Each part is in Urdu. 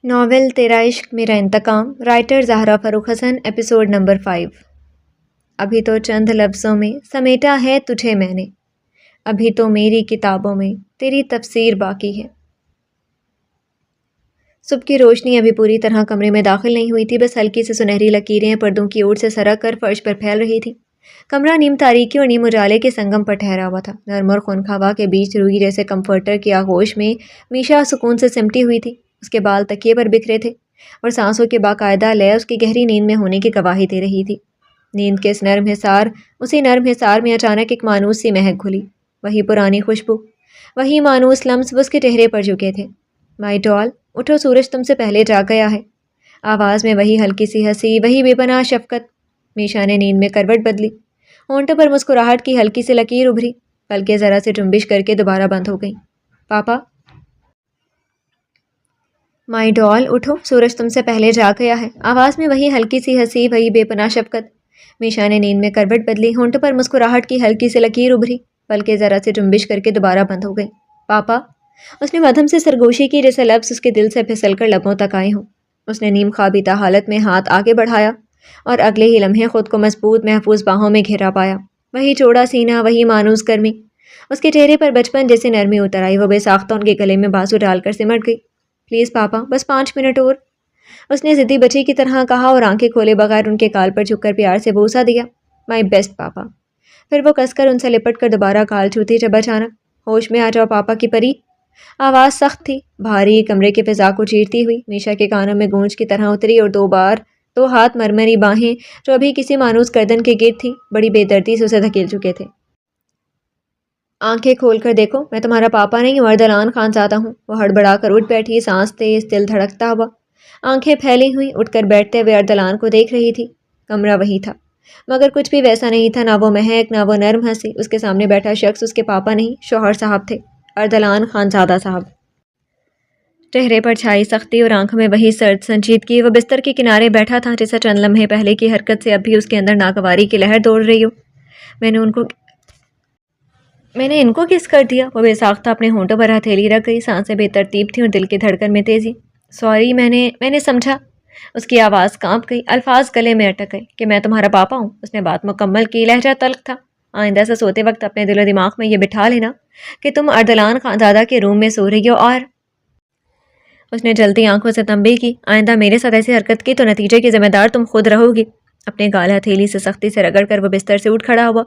ناول تیرا عشق میرا انتقام، رائٹر زہرا فروخ حسن، ایپیسوڈ نمبر 5۔ ابھی تو چند لفظوں میں سمیٹا ہے تجھے میں نے، ابھی تو میری کتابوں میں تیری تفسیر باقی ہے۔ صبح کی روشنی ابھی پوری طرح کمرے میں داخل نہیں ہوئی تھی، بس ہلکی سے سنہری لکیریں پردوں کی اوٹ سے سرک کر فرش پر پھیل رہی تھیں۔ کمرہ نیم تاریکی اور نیم اجالے کے سنگم پر ٹھہرا ہوا تھا۔ نرم اور خونخوار ہوا کے بیچ روئی جیسے کمفرٹر کی آغوش میں میشا سکون سے سمٹی ہوئی تھی۔ اس کے بال تکیے پر بکھرے تھے اور سانسوں کے باقاعدہ لے اس کی گہری نیند میں ہونے کی گواہی دے رہی تھی۔ نیند کے اسی نرم حصار میں اچانک ایک مانوس سی مہک گھلی، وہی پرانی خوشبو، وہی مانوس لمس وہ اس کے چہرے پر جھکے تھے۔ مائی ڈال، اٹھو، سورج تم سے پہلے جاگ گیا ہے۔ آواز میں وہی ہلکی سی ہنسی، وہی بے پناہ شفقت۔ میشا نے نیند میں کروٹ بدلی، ہونٹوں پر مسکراہٹ کی ہلکی سی لکیر ابھری، پلکیں ذرا سے جنبش کر کے دوبارہ بند ہو گئیں۔ پاپا؟ مائی ڈال، اٹھو، سورج تم سے پہلے جاگ گیا ہے۔ آواز میں وہی ہلکی سی ہنسی، وہی بے پناہ شفقت۔ میشا نے نیند میں کروٹ بدلی، ہونٹوں پر مسکراہٹ کی ہلکی سی لکیر ابھری، پلکیں ذرا سے جنبش کر کے دوبارہ بند ہو گئیں۔ پاپا؟ اس نے مدھم سے سرگوشی کی جیسے لفظ اس کے دل سے پھسل کر لبوں تک آئے ہوں۔ اس نے نیم خوابیدہ حالت میں ہاتھ آگے بڑھایا اور اگلے ہی لمحے خود کو مضبوط محفوظ باہوں میں گھیرا پایا۔ وہی چوڑا سینہ، وہی مانوس گرمی، اس کے چہرے پر بچپن جیسے نرمی اتر آئی۔ وہ بے ساختہ ان کے گلے میں بازو ڈال کر سمٹ گئی۔ پلیز پاپا، بس 5 منٹ اور، اس نے ضدی بچی کی طرح کہا اور آنکھیں کھولے بغیر ان کے گال پر جھک کر پیار سے بوسہ دیا۔ مائی بیسٹ پاپا۔ پھر وہ کس کر ان سے لپٹ کر دوبارہ گال چھوتی جب اچانک، ہوش میں آ جاؤ پاپا کی پری۔ آواز سخت تھی، بھاری، کمرے کی فضا کو چیرتی ہوئی، میشا کے کانوں میں گونج کی طرح اتری اور دو ہاتھ مرمری باہیں جو ابھی کسی مانوس گردن کے گرد تھی، بڑی بے دردی سے اسے دھکیل چکے تھے۔ آنکھیں کھول کر دیکھو، میں تمہارا پاپا نہیں ہوں، اردلان خان زادہ ہوں۔ وہ ہڑبڑا کر اٹھ بیٹھی، سانس تیز، دل دھڑکتا ہوا، آنکھیں پھیلی ہوئی، اٹھ کر بیٹھتے ہوئے اردلان کو دیکھ رہی تھی۔ کمرہ وہی تھا، مگر کچھ بھی ویسا نہیں تھا، نہ وہ مہک، نہ وہ نرم ہنسی۔ اس کے سامنے بیٹھا شخص اس کے پاپا نہیں، شوہر صاحب تھے، اردلان خان زادہ صاحب۔ چہرے پر چھائی سختی اور آنکھوں میں وہی سرد سنجیدگی۔ وہ بستر کے کنارے بیٹھا تھا جیسے چند لمحے پہلے کی حرکت سے اب بھی اس کے اندر ناگواری کی لہر دوڑ رہی ہو۔ میں نے ان کو کس کر دیا؟ وہ بے ساختہ اپنے ہونٹوں پر ہتھیلی رکھ گئی، سانسیں بے ترتیب تھیں اور دل کی دھڑکن میں تیزی۔ سوری، میں نے سمجھا۔ اس کی آواز کانپ گئی، الفاظ گلے میں اٹک گئے۔ کہ میں تمہارا پاپا ہوں؟ اس نے بات مکمل کی، لہجہ تلخ تھا۔ آئندہ سے سوتے وقت اپنے دل و دماغ میں یہ بٹھا لینا کہ تم اردلان خانزادہ کے روم میں سو رہی ہو، اور اس نے جلدی آنکھوں سے تنبیہ کی، آئندہ میرے ساتھ ایسی حرکت کی تو نتیجے کی ذمہ دار تم خود رہو گی۔ اپنے گال ہتھیلی سے سختی سے رگڑ کر وہ بستر سے اٹھ کھڑا ہوا۔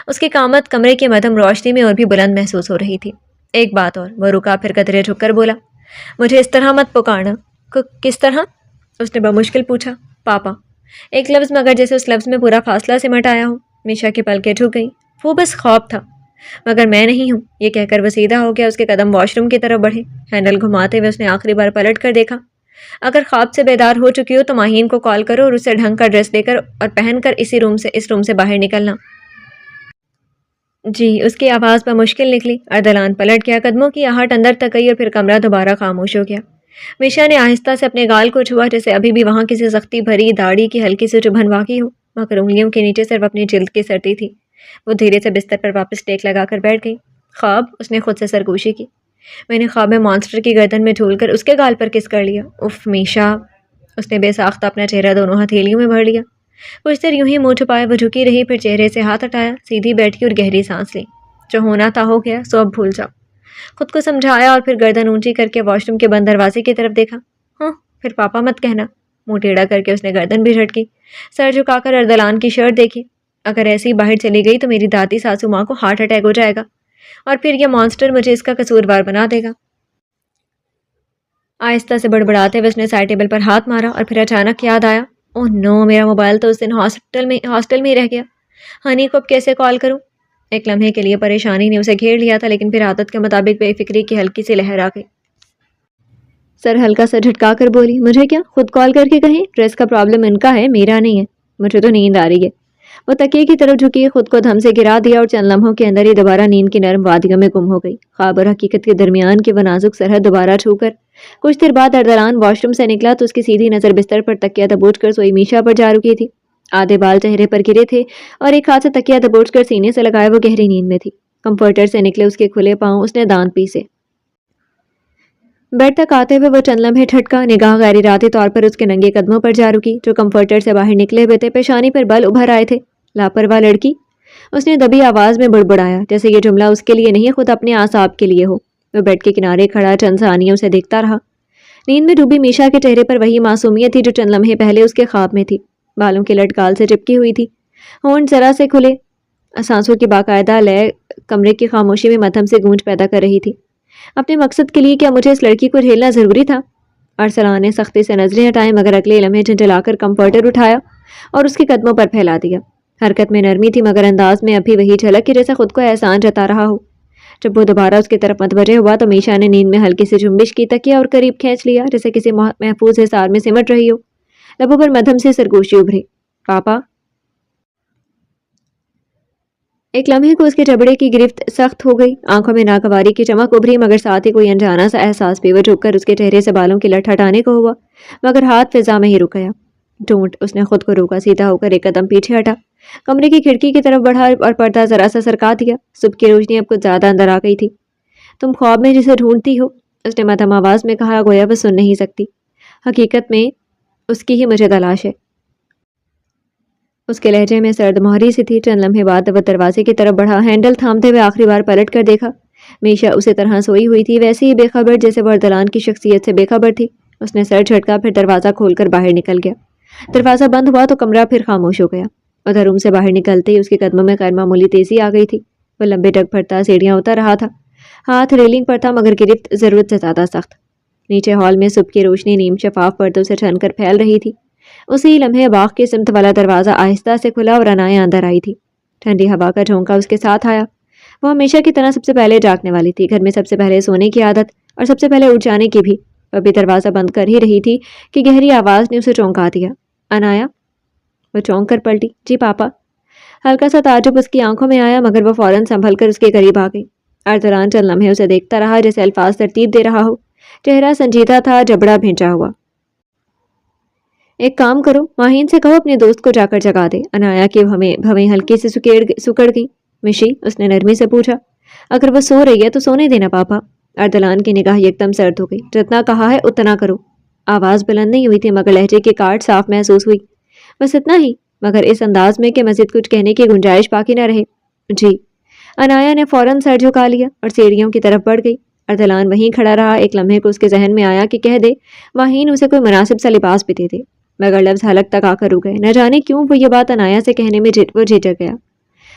اس کی قامت کمرے کی مدھم روشنی میں اور بھی بلند محسوس ہو رہی تھی۔ ایک بات اور، وہ رکا، پھر قدرے جھک کر بولا، مجھے اس طرح مت پکارنا۔ کس طرح؟ اس نے بمشکل پوچھا۔ پاپا، ایک لفظ، مگر جیسے اس لفظ میں پورا فاصلہ سمٹ آیا ہو۔ میشا کی پلکیں جھک گئیں۔ وہ بس خواب تھا، مگر میں نہیں ہوں۔ یہ کہہ کر وہ سیدھا ہو گیا، اس کے قدم واش روم کی طرف بڑھے۔ ہینڈل گھماتے ہوئے اس نے آخری بار پلٹ کر دیکھا، اگر خواب سے بیدار ہو چکی ہو تو ماہین کو کال کرو اور اسے ڈھنگ کا ڈریس دے کر اور پہن کر اس روم سے باہر نکلنا۔ جی، اس کی آواز بمشکل نکلی۔ اردلان پلٹ گیا، قدموں کی آہٹ اندر تک گئی اور پھر کمرہ دوبارہ خاموش ہو گیا۔ میشا نے آہستہ سے اپنے گال کو چھوا جیسے ابھی بھی وہاں کسی سختی بھری داڑھی کی ہلکی سے چبھن باقی ہو، مگر انگلیوں کے نیچے صرف اپنی جلد کی سردی تھی۔ وہ دھیرے سے بستر پر واپس ٹیک لگا کر بیٹھ گئی۔ خواب؟ اس نے خود سے سرگوشی کی۔ میں نے خواب میں مانسٹر کی گردن میں جھول کر اس کے گال پر کس کر لیا۔ اف میشا! اس نے بے ساختہ اپنا چہرہ دونوں ہتھیلیوں میں بھر لیا۔ کچھ دیر یوں ہی منہ چھپائے وہ جھکی رہی، پھر چہرے سے ہاتھ ہٹایا، سیدھی بیٹھی اور گہری سانس لی۔ جو ہونا تھا ہو گیا، سو اب بھول جاؤ، خود کو سمجھایا اور پھر گردن اونچی کر کے واش روم کے بند دروازے کی طرف دیکھا۔ ہاں، پھر پاپا مت کہنا۔ منہ ٹیڑھا کر کے اس نے گردن بھی جھٹکی، سر جھکا کر اردلان کی شرٹ دیکھی۔ اگر ایسی باہر چلی گئی تو میری دادی ساسو ماں کو ہارٹ اٹیک ہو جائے گا اور پھر یہ مانسٹر مجھے اس کا قصوروار بنا دے گا۔ آہستہ سے بڑبڑاتے ہوئے اس نے سائڈ ٹیبل پر ہاتھ مارا اور پھر اچانک یاد آیا، اوہ نو، میرا موبائل تو اس دن ہاسٹل میں ہی رہ گیا۔ ہنی کو اب کیسے کال کروں؟ ایک لمحے کے لیے پریشانی نے اسے گھیر لیا تھا، لیکن پھر عادت کے مطابق بے فکری کی ہلکی سی لہر آ گئی۔ سر ہلکا سا جھٹکا کر بولی، مجھے کیا، خود کال کر کے کہیں؟ ڈریس کا پرابلم ان کا ہے، میرا نہیں ہے۔ مجھے تو نیند آ رہی ہے۔ وہ تکیے کی طرف جھکی، خود کو دھم سے گرا دیا اور چند لمحوں کے اندر ہی دوبارہ نیند کی نرم وادیوں میں گم ہو گئی، خواب اور حقیقت کے درمیان کی وہ نازک سرحد دوبارہ چھو کر۔ کچھ دیر بعد اردلان واش روم سے نکلا تو اس کی سیدھی نظر بستر پر تکیہ دبوچ کر سوئی میشا پر جا رکی تھی۔ آدھے بال چہرے پر گرے تھے اور ایک ہاتھ سے تکیہ دبوچ کر سینے سے لگائے وہ گہری نیند میں تھی۔ کمفرٹر سے نکلے اس کے کھلے پاؤں اس نے دانت پیسے۔ بیڈ تک آتے ہوئے وہ چند لمحے ٹھٹکا، نگاہ غیر ارادی طور پر اس کے ننگے قدموں پر جا رکی جو کمفرٹر سے باہر نکلے ہوئے تھے، پیشانی پر بل ابھر آئے تھے۔ لاپرواہ لڑکی، اس نے دبی آواز میں بڑبڑایا، جیسے یہ جملہ اس کے لیے نہیں خود اپنے اعصاب کے لیے ہو۔ وہ بیڈ کے کنارے کھڑا چند ثانیوں سے دیکھتا رہا۔ نیند میں ڈوبی میشا کے چہرے پر وہی معصومیت تھی جو چند لمحے پہلے اس کے خواب میں تھی۔ بالوں کی لٹ گال سے چپکی ہوئی تھی، ہونٹ ذرا سے کھلے، سانسوں کی باقاعدہ لے کمرے کی خاموشی میں مدھم سے گونج پیدا کر رہی تھی۔ اپنے مقصد کے لیے کیا مجھے اس لڑکی کو جھیلنا ضروری تھا؟ ارسلان نے سختی سے نظریں ہٹائیں، مگر اگلے لمحے جھنجھلا کر کمفرٹر اٹھایا اور اس کے قدموں پر پھیلا دیا۔ حرکت میں نرمی تھی، مگر انداز میں ابھی وہی جھلک کہ جیسے خود کو احسان جتا رہا ہو۔ جب وہ دوبارہ اس کی طرف متوجہ ہوا تو میشا نے نیند میں ہلکی سے جنبش کی، تکیہ اور قریب کھینچ لیا جیسے کسی محفوظ حصار میں سمٹ رہی ہو۔ لبوں پر مدھم سے سرگوشی ابھری، پاپا۔ ایک لمحے کو اس کے جبڑے کی گرفت سخت ہو گئی، آنکھوں میں ناگواری کی چمک ابھری، مگر ساتھ ہی کوئی انجانا سا احساس بھی۔ وہ جھک کر اس کے چہرے سے بالوں کی لٹ ہٹانے کو ہوا، مگر ہاتھ فضا میں ہی رک گیا۔ ڈونٹ، اس نے خود کو روکا، سیدھا ہو کر ایک قدم پیچھے ہٹا، کمرے کی کھڑکی کی طرف بڑھا اور پردہ ذرا سا سرکا دیا۔ صبح کی روشنی اب کچھ زیادہ اندر آ گئی تھی۔ تم خواب میں جسے ڈھونڈتی ہو، اس نے مدھم آواز میں کہا، گویا وہ سن نہیں سکتی۔ حقیقت میں اس کی ہی مجھے تلاش ہے۔ اس کے لہجے میں سرد مہری سی تھی۔ چند لمحے بعد وہ دروازے کی طرف بڑھا، ہینڈل تھامتے ہوئے آخری بار پلٹ کر دیکھا۔ میشا اسی طرح سوئی ہوئی تھی، ویسے ہی بے خبر جیسے وہ ارسلان کی شخصیت سے بے خبر تھی۔ اس نے سر جھٹکا، پھر دروازہ کھول کر باہر نکل گیا۔ دروازہ بند ہوا تو کمرہ پھر خاموش ہو گیا۔ ادھر روم سے باہر نکلتے ہی اس کے قدموں میں غیر معمولی تیزی آ گئی تھی۔ وہ لمبے ڈگ پھرتا سیڑھیاں اتر رہا تھا، ہاتھ ریلنگ پر تھا، مگر گرفت ضرورت سے زیادہ سخت۔ نیچے ہال میں صبح کی روشنی نیم شفاف پردوں سے چھن کر پھیل رہی تھی۔ اسی لمحے باغ کے سمت والا دروازہ آہستہ سے کھلا اور عنایہ اندر آئی تھی۔ ٹھنڈی ہوا کا جھونکا اس کے ساتھ آیا۔ وہ ہمیشہ کی طرح سب سے پہلے جاگنے والی تھی، گھر میں سب سے پہلے سونے کی عادت اور سب سے پہلے اٹھ جانے کی بھی۔ وہ بھی دروازہ بند کر ہی رہی تھی کہ گہری آواز نے اسے چونکا دیا، عنایہ۔ وہ چونک کر پلٹی، جی پاپا۔ ہلکا سا تعجب اس کی آنکھوں میں آیا، مگر وہ فوراً سنبھل کر اس کے قریب آ گئی۔ ارسلان چند لمحے اسے دیکھتا رہا جیسے الفاظ ترتیب دے رہا ہو۔ چہرہ سنجیدہ تھا، جبڑا بھینچا ہوا۔ ایک کام کرو، ماہین سے کہو اپنے دوست کو جا کر جگا دے۔ عنایہ کی بھویں ہلکی سے سکڑ گئی۔ مشی، اس نے نرمی سے پوچھا، اگر وہ سو رہی ہے تو سونے دینا پاپا۔ ارسلان کی نگاہ یکدم سرد ہو گئی، جتنا کہا ہے اتنا کرو۔ آواز بلند نہیں ہوئی تھی، مگر لہجے کی کاٹ صاف محسوس ہوئی۔ بس اتنا ہی، مگر اس انداز میں کہ مزید کچھ کہنے کی گنجائش باقی نہ رہے۔ جی۔ عنایہ نے فوراً سر جھکا لیا اور سیڑھیوں کی طرف بڑھ گئی۔ ارسلان وہیں کھڑا رہا۔ ایک لمحے کو اس کے ذہن میں آیا کہ کہہ دے ماہین اسے کوئی مناسب سا لباس بھی دے دے، مگر لفظ حلق تک آ کر رک گئے۔ نہ جانے کیوں وہ یہ بات عنایہ سے کہنے میں وہ جھجک گیا۔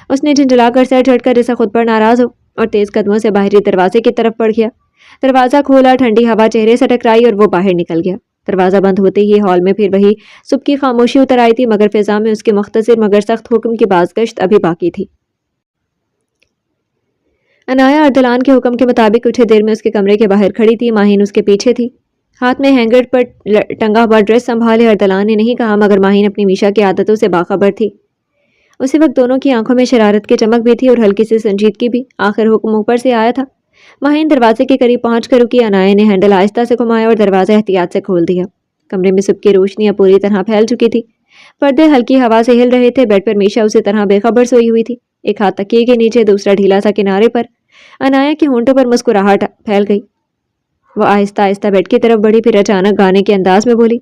اس نے جھنجھلا کر سر جھٹکا جیسا خود پر ناراض ہو، اور تیز قدموں سے باہری دروازے کی طرف بڑھ گیا۔ دروازہ کھولا، ٹھنڈی ہوا چہرے سے ٹکرائی اور وہ باہر نکل گیا۔ دروازہ بند ہوتے ہی ہال میں پھر وہی صبح کی خاموشی اتر آئی تھی، مگر فضا میں اس کے مختصر مگر سخت حکم کی بازگشت ابھی باقی تھی۔ عنایہ ارسلان کے حکم کے مطابق کچھ دیر میں اس کے کمرے کے باہر کھڑی تھی، ماہین اس کے پیچھے تھی، ہاتھ میں ہینگر پر ٹنگا ہوا ڈریس سنبھالے۔ ارسلان نے نہیں کہا، مگر ماہین اپنی میشا کی عادتوں سے باخبر تھی۔ اسی وقت دونوں کی آنکھوں میں شرارت کی چمک بھی تھی اور ہلکی سی سنجیدگی بھی۔ آخر حکم اوپر سے آیا تھا۔ ماہین دروازے کے قریب پہنچ کر رکی۔ عنایہ نے ہینڈل آہستہ سے گھمایا اور دروازہ احتیاط سے کھول دیا۔ کمرے میں صبح کی روشنی اب پوری طرح پھیل چکی تھی، پردے ہلکی ہوا سے ہل رہے تھے۔ بیڈ پر میشا اسی طرح بے خبر سوئی ہوئی تھی، ایک ہاتھ تکیے کے نیچے، دوسرا ڈھیلا سا کنارے پر۔ عنایہ کے ہونٹوں پر مسکراہٹ پھیل گئی۔ وہ آہستہ آہستہ بیڈ کی طرف بڑھی، پھر اچانک گانے کے انداز میں بولی،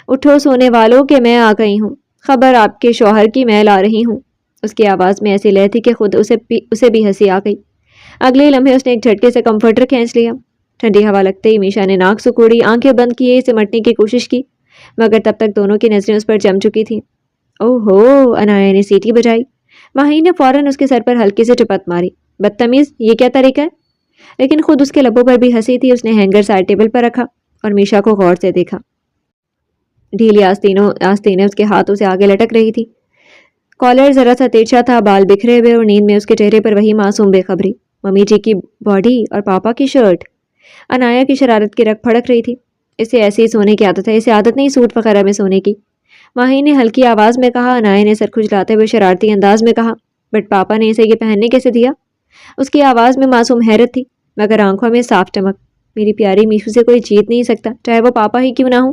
اٹھو سونے والوں کہ میں آ گئی ہوں، خبر آپ کے شوہر کی میں لا رہی ہوں۔ اس کی آواز میں ایسی لے تھی کہ خود اسے بھی ہنسی آ گئی۔ اگلے لمحے اس نے ایک جھٹکے سے کمفرٹر کھینچ لیا۔ ٹھنڈی ہوا لگتے ہی میشا نے ناک سکوڑی، آنکھیں بند کیے سمٹنے کی کوشش کی، مگر تب تک دونوں کی نظریں اس پر جم چکی تھیں۔ او ہو، عنایہ نے سیٹی بجائی۔ ماہین نے فوراً اس کے سر پر ہلکی سے چپت ماری، بدتمیز، یہ کیا طریقہ ہے؟ لیکن خود اس کے لبوں پر بھی ہنسی تھی۔ اس نے ہینگر سائڈ ٹیبل پر رکھا اور میشا کو غور سے دیکھا۔ ڈھیلی آستینیں اس کے ہاتھوں سے آگے لٹک رہی تھی، کالر ذرا سا تیرچا تھا، بال بکھرے ہوئے، اور نیند میں اس کے چہرے پر وہی معصوم بے خبری۔ ممی جی کی باڈی اور پاپا کی شرٹ۔ عنایہ کی شرارت کی رگ پھڑک رہی تھی، اسے ایسی سونے کی عادت ہے، اسے عادت نہیں سوٹ وغیرہ میں سونے کی۔ ماہین نے ہلکی آواز میں کہا۔ عنایہ نے سر کھجلاتے ہوئے شرارتی انداز میں کہا، بٹ پاپا نے اسے یہ پہننے کیسے دیا؟ اس کی آواز میں معصوم حیرت تھی، مگر آنکھوں میں صاف چمک۔ میری پیاری میشو سے کوئی جیت نہیں سکتا، چاہے وہ پاپا ہی کیوں نہ ہو۔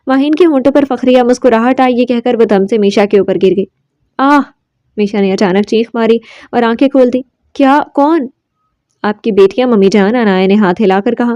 ماہین کے ہونٹوں پر فخریہ مسکراہٹ آئی، یہ کہہ کر وہ دم سے میشا کے اوپر گر گئی۔ آہ! میشا نے اچانک چیخ ماری اور آنکھیں کھول دی۔ کیا؟ کون؟ آپ کی بیٹیاں ممی جان، عنایہ نے ہاتھ ہلا کر کہا۔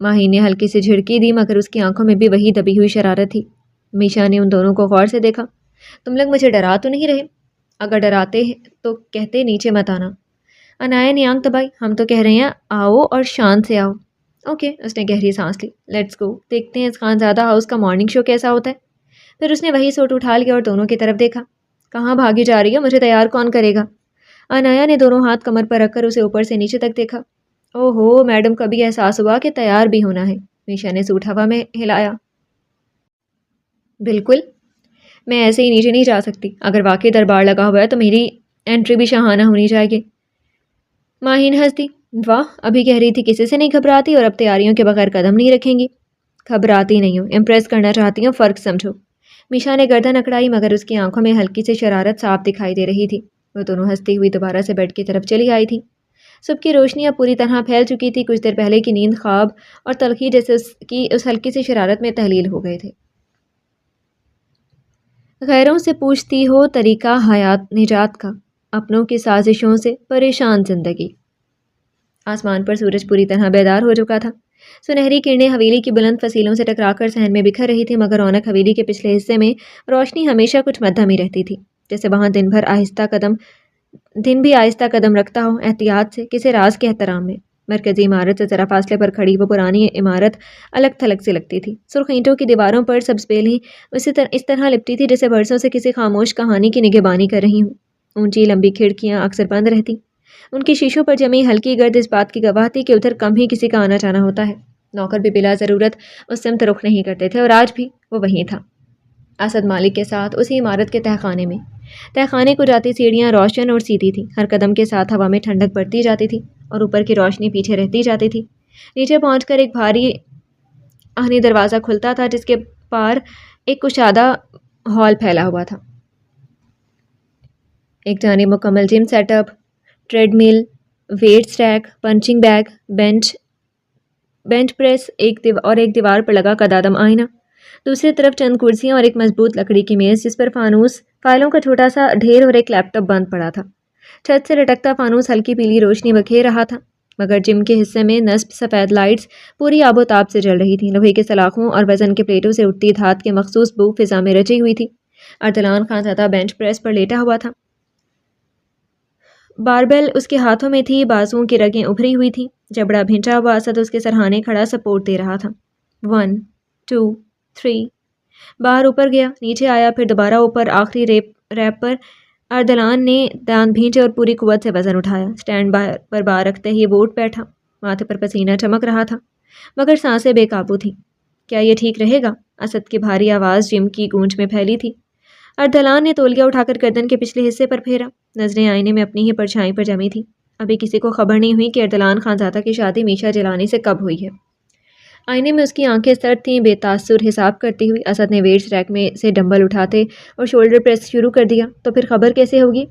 ماہین نے ہلکی سی جھڑکی دی مگر اس کی آنکھوں میں بھی وہی دبی ہوئی شرارت تھی۔ میشا نے ان دونوں کو غور سے دیکھا۔ تم لوگ مجھے ڈرا تو نہیں رہے؟ اگر ڈراتے تو کہتے نیچے مت آنا۔ انایا نے آنکھ دبائی۔ ہم تو کہہ رہے ہیں آؤ اور شان سے آؤ۔ اوکے، اس نے گہری سانس لی۔ لیٹس گو، دیکھتے ہیں اس خانزادہ ہاؤس کا مارننگ شو کیسا ہوتا ہے۔ پھر اس نے وہی سوٹ اٹھا لیا اور دونوں کی طرف دیکھا۔ کہاں بھاگی جا رہی ہے؟ مجھے تیار کون کرے گا؟ انایا نے دونوں ہاتھ کمر پر رکھ کر اسے اوپر سے نیچے تک دیکھا۔ او ہو میڈم، کبھی احساس ہوا کہ تیار بھی ہونا ہے؟ میشا نے سوٹ ہوا میں ہلایا۔ بالکل، میں ایسے ہی نیچے نہیں جا سکتی۔ اگر واقعی دربار لگا ہوا ہے تو میری انٹری بھی شاہانہ ہونی چاہیے۔ ماہین ہنس دی۔ واہ، ابھی کہہ رہی تھی کسی سے نہیں گھبراتی اور اب تیاریوں کے بغیر قدم نہیں رکھیں گی۔ گھبراتی نہیں ہوں، امپریس کرنا چاہتی ہوں، فرق سمجھو۔ میشا نے گردن اکڑائی مگر اس کی آنکھوں میں ہلکی سی شرارت صاف دکھائی دے رہی تھی۔ وہ دونوں ہنستی ہوئی دوبارہ سے بیڈ کی طرف چلی آئی تھی۔ صبح کی روشنی اب پوری طرح پھیل چکی تھی۔ کچھ دیر پہلے کی نیند، خواب اور تلخی جیسے اس ہلکی سی شرارت میں تحلیل ہو گئے تھے۔ غیروں سے پوچھتی ہو طریقہ حیات نجات کا، اپنوں کی سازشوں سے پریشان زندگی۔ آسمان پر سورج پوری طرح بیدار ہو چکا تھا۔ سنہری کرنیں حویلی کی بلند فصیلوں سے ٹکرا کر صحن میں بکھر رہی تھی مگر رونق حویلی کے پچھلے حصے میں روشنی ہمیشہ کچھ مدھم ہی رہتی تھی، جیسے وہاں دن بھی آہستہ قدم رکھتا ہو، احتیاط سے، کسی راز کے احترام میں۔ مرکزی عمارت سے ذرا فاصلے پر کھڑی وہ پرانی عمارت الگ تھلگ سے لگتی تھی۔ سرخ اینٹوں کی دیواروں پر سبز بیلیں اس طرح لپٹی تھی جیسے برسوں سے کسی خاموش کہانی کی نگہبانی کر رہی ہوں۔ اونچی لمبی کھڑکیاں اکثر بند رہتی، ان کی شیشوں پر جمی ہلکی گرد اس بات کی گواہ تھی کہ ادھر کم ہی کسی کا آنا جانا ہوتا ہے۔ نوکر بھی بلا ضرورت اس سمت رخ نہیں کرتے تھے اور آج بھی وہ وہیں تھا، اسد مالک کے ساتھ، اسی عمارت کے تہخانے میں۔ تہخانے کو جاتی سیڑھیاں روشن اور سیدھی تھیں، ہر قدم کے ساتھ ہوا میں ٹھنڈک بڑھتی جاتی تھی اور اوپر کی روشنی پیچھے رہتی جاتی تھی۔ نیچے پہنچ کر ایک بھاری آہنی دروازہ کھلتا تھا جس کے پار ایک کشادہ ہال پھیلا ہوا تھا۔ ایک جانب مکمل gym setup, treadmill, weight stack, punching bag, bench press اور ایک دیوار پر لگا قدادم آئینہ۔ دوسری طرف چند کرسیاں اور ایک مضبوط لکڑی کی میز جس پر فائلوں کا چھوٹا سا ڈھیر اور ایک لیپ ٹاپ بند پڑا تھا۔ چھت سے لٹکتا فانوس ہلکی پیلی روشنی بکھیر رہا تھا مگر جم کے حصے میں نصب سفید لائٹس پوری آب و تاب سے جل رہی تھیں۔ لوہے کے سلاخوں اور وزن کے پلیٹوں سے اٹھتی دھات کے مخصوص بو فضا میں رچی ہوئی تھی۔ ارسلان خانزادہ بینچ پریس پر لیٹا ہوا تھا، باربیل اس کے ہاتھوں میں تھی، بازوؤں کی رگیں ابھری ہوئی تھیں، جبڑا بھینچا ہوا اسد اس کے سرہانے کھڑا سپورٹ دے رہا تھا۔ 1 2 3 باہر اوپر گیا، نیچے آیا، پھر دوبارہ اوپر۔ آخری ریپ پر اردلان نے دان بھینچے اور پوری قوت سے وزن اٹھایا۔ سٹینڈ پر بار رکھتے ہی وہ اٹھ بیٹھا، ماتھے پر پسینہ چمک رہا تھا مگر سانسیں بے قابو تھیں۔ کیا یہ ٹھیک رہے گا؟ اسد کی بھاری آواز جم کی گونج میں پھیلی تھی۔ اردلان نے تولیہ اٹھا کر گردن کے پچھلے حصے پر پھیرا، نظریں آئینے میں اپنی ہی پرچھائی پر جمی تھیں۔ ابھی کسی کو خبر نہیں ہوئی کہ اردلان خانزادہ کی شادی میشا جیلانی سے کب ہوئی ہے۔ آئینے میں اس کی آنکھیں سرد تھیں، بے تاثر حساب کرتی ہوئی۔ اسد نے ویٹس ریک میں سے ڈمبل اٹھاتے اور شولڈر پریس شروع کر دیا۔ تو پھر خبر کیسے ہوگی؟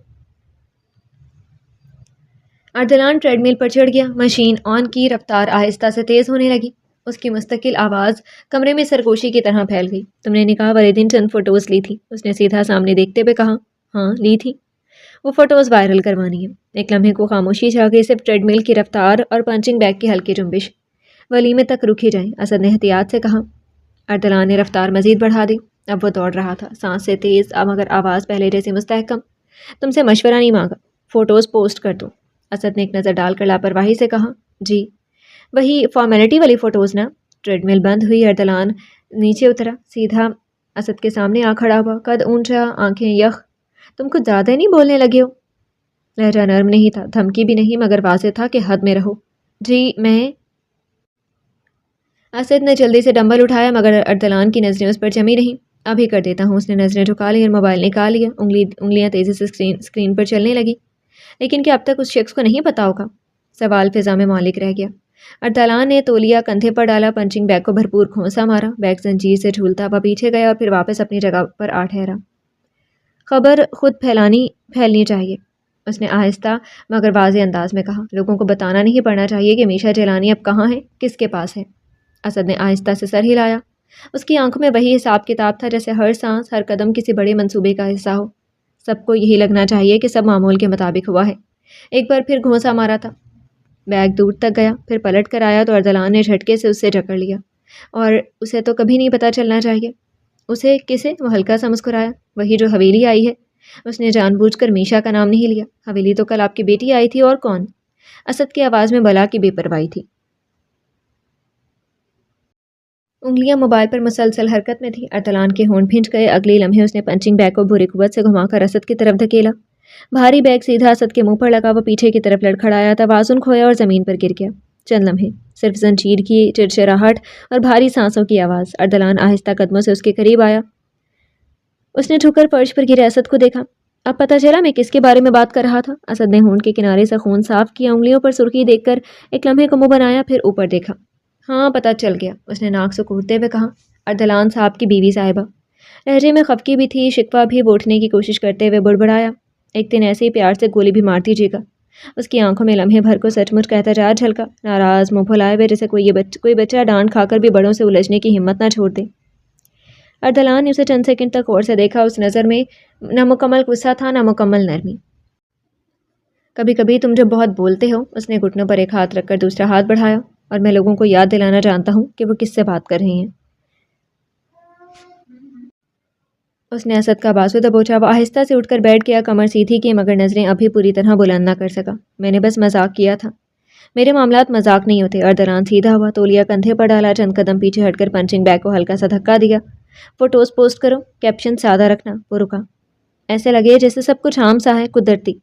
اردلان ٹریڈ مل پر چڑھ گیا، مشین آن کی، رفتار آہستہ سے تیز ہونے لگی۔ اس کی مستقل آواز کمرے میں سرگوشی کی طرح پھیل گئی۔ تم نے نکاح والے دن چند فوٹوز لی تھی؟ اس نے سیدھا سامنے دیکھتے ہوئے کہا۔ ہاں لی تھی، وہ فوٹوز وائرل کروانی ہیں۔ ایک لمحے کو خاموشی چھا گئی، صرف ٹریڈ مل کی رفتار اور پنچنگ بیگ کی ہلکی جنبش۔ ولیمے تک رکھی جائیں، اسد نے احتیاط سے کہا۔ اردلان نے رفتار مزید بڑھا دی، اب وہ دوڑ رہا تھا، سانسیں تیز مگر آواز پہلے جیسی مستحکم۔ تم سے مشورہ نہیں مانگا، فوٹوز پوسٹ کر دو۔ اسد نے ایک نظر ڈال کر لاپرواہی سے کہا۔ جی وہی فارمیلٹی والی فوٹوز نا؟ ٹریڈ مل بند ہوئی، اردلان نیچے اترا، سیدھا اسد کے سامنے آ کھڑا ہوا، قد اونچا، آنکھیں یخ۔ تم کچھ زیادہ نہیں بولنے لگے ہو؟ لہجہ نرم نہیں تھا، دھمکی بھی نہیں مگر واضح تھا کہ حد میں رہو۔ جی میں۔ اسد نے جلدی سے ڈمبل اٹھایا مگر اردلان کی نظریں اس پر جمی رہیں۔ ابھی کر دیتا ہوں۔ اس نے نظریں جھکا لی اور موبائل نکال لیا، انگلیاں تیزی سے اسکرین پر چلنے لگی۔ لیکن کیا اب تک اس شخص کو نہیں پتا ہوگا؟ سوال فضا میں معلق رہ گیا۔ اردلان نے تولیہ کندھے پر ڈالا، پنچنگ بیگ کو بھرپور کھونسا مارا، بیگ زنجیر سے جھولتا ہوا پیچھے گیا اور پھر واپس اپنی جگہ پر آ ٹھہرا۔ خبر خود پھیلنی چاہیے، اس نے آہستہ مگر واضح انداز میں کہا۔ لوگوں کو بتانا نہیں پڑنا چاہیے کہ میشا جیلانی اب کہاں ہے، کس کے پاس ہے۔ اسد نے آہستہ سے سر ہلایا، اس کی آنکھوں میں وہی حساب کتاب تھا جیسے ہر سانس، ہر قدم کسی بڑے منصوبے کا حصہ ہو۔ سب کو یہی لگنا چاہیے کہ سب معمول کے مطابق ہوا ہے۔ ایک بار پھر گھونسا مارا تھا، بیگ دور تک گیا، پھر پلٹ کر آیا تو اردلان نے جھٹکے سے اس سے جکڑ لیا۔ اور اسے تو کبھی نہیں پتہ چلنا چاہیے۔ اسے کسے؟ وہ ہلکا سا مسکرایا۔ وہی جو حویلی آئی ہے۔ اس نے جان بوجھ کر میشا کا نام نہیں لیا۔ حویلی تو کل آپ کی بیٹی آئی تھی، اور کون؟ اسد کی آواز میں بلا کی بے پرواہی تھی۔ انگلیاں موبائل پر مسلسل حرکت میں تھی۔ اردلان کے ہونٹ بھنج گئے۔ اگلے لمحے اس نے پنچنگ بیگ کو بری قوت سے گھما کر اسد کی طرف دھکیلا۔ بھاری بیگ سیدھا اسد کے منہ پر لگا۔ وہ پیچھے کی طرف لڑکھڑایا، توازن کھویا اور زمین پر گر گیا۔ چند لمحے صرف زنجیر کی چرچراہٹ اور بھاری سانسوں کی آواز۔ اردلان آہستہ قدموں سے اس کے قریب آیا۔ اس نے جھک کر فرش پر گرے اسد کو دیکھا۔ اب پتہ چلا میں کس کے بارے میں بات کر رہا تھا؟ اسد نے ہونٹ کے کنارے سے خون صاف کیا، انگلیوں پر سرخی دیکھ کر ایک لمحے کو منہ بنایا، پھر اوپر دیکھا۔ ہاں پتہ چل گیا، اس نے ناک سکوڑتے ہوئے کہا۔ اردلان صاحب کی بیوی صاحبہ۔ لہجے میں خفگی بھی تھی، شکوہ بھی۔ وہ اٹھنے کی کوشش کرتے ہوئے بڑبڑایا، ایک دن ایسے ہی پیار سے گولی بھی مار دیجیے گا۔ اس کی آنکھوں میں لمحے بھر کو سچ مچ کا احتجاج جھلکا، ناراض، منہ پھلائے ہوئے، جیسے کوئی بچہ ڈانٹ کھا کر بھی بڑوں سے الجھنے کی ہمت نہ چھوڑ دے۔ اردلان نے اسے چند سیکنڈ تک غور سے دیکھا۔ اس نظر میں نہ مکمل غصہ تھا، نہ مکمل نرمی۔ کبھی کبھی تم جب بہت بولتے ہو۔ اس نے گھٹنوں پر ایک ہاتھ رکھ کر دوسرا ہاتھ بڑھایا، اور میں لوگوں کو یاد دلانا جانتا ہوں کہ وہ کس سے بات کر رہے ہیں۔ اس نے اسد کا بازو دبوچا۔ وہ آہستہ سے اٹھ کر بیٹھ گیا، کمر سیدھی کی، مگر نظریں ابھی پوری طرح بلند نہ کر سکا۔ میں نے بس مذاق کیا تھا۔ میرے معاملات مذاق نہیں ہوتے۔ اردلان سیدھا ہوا، تولیہ کندھے پر ڈالا، چند قدم پیچھے ہٹ کر پنچنگ بیگ کو ہلکا سا دھکا دیا۔ فوٹوز پوسٹ کرو، کیپشن سادہ رکھنا۔ وہ رکا، ایسے لگے جیسے سب کچھ عام سا ہے، قدرتی۔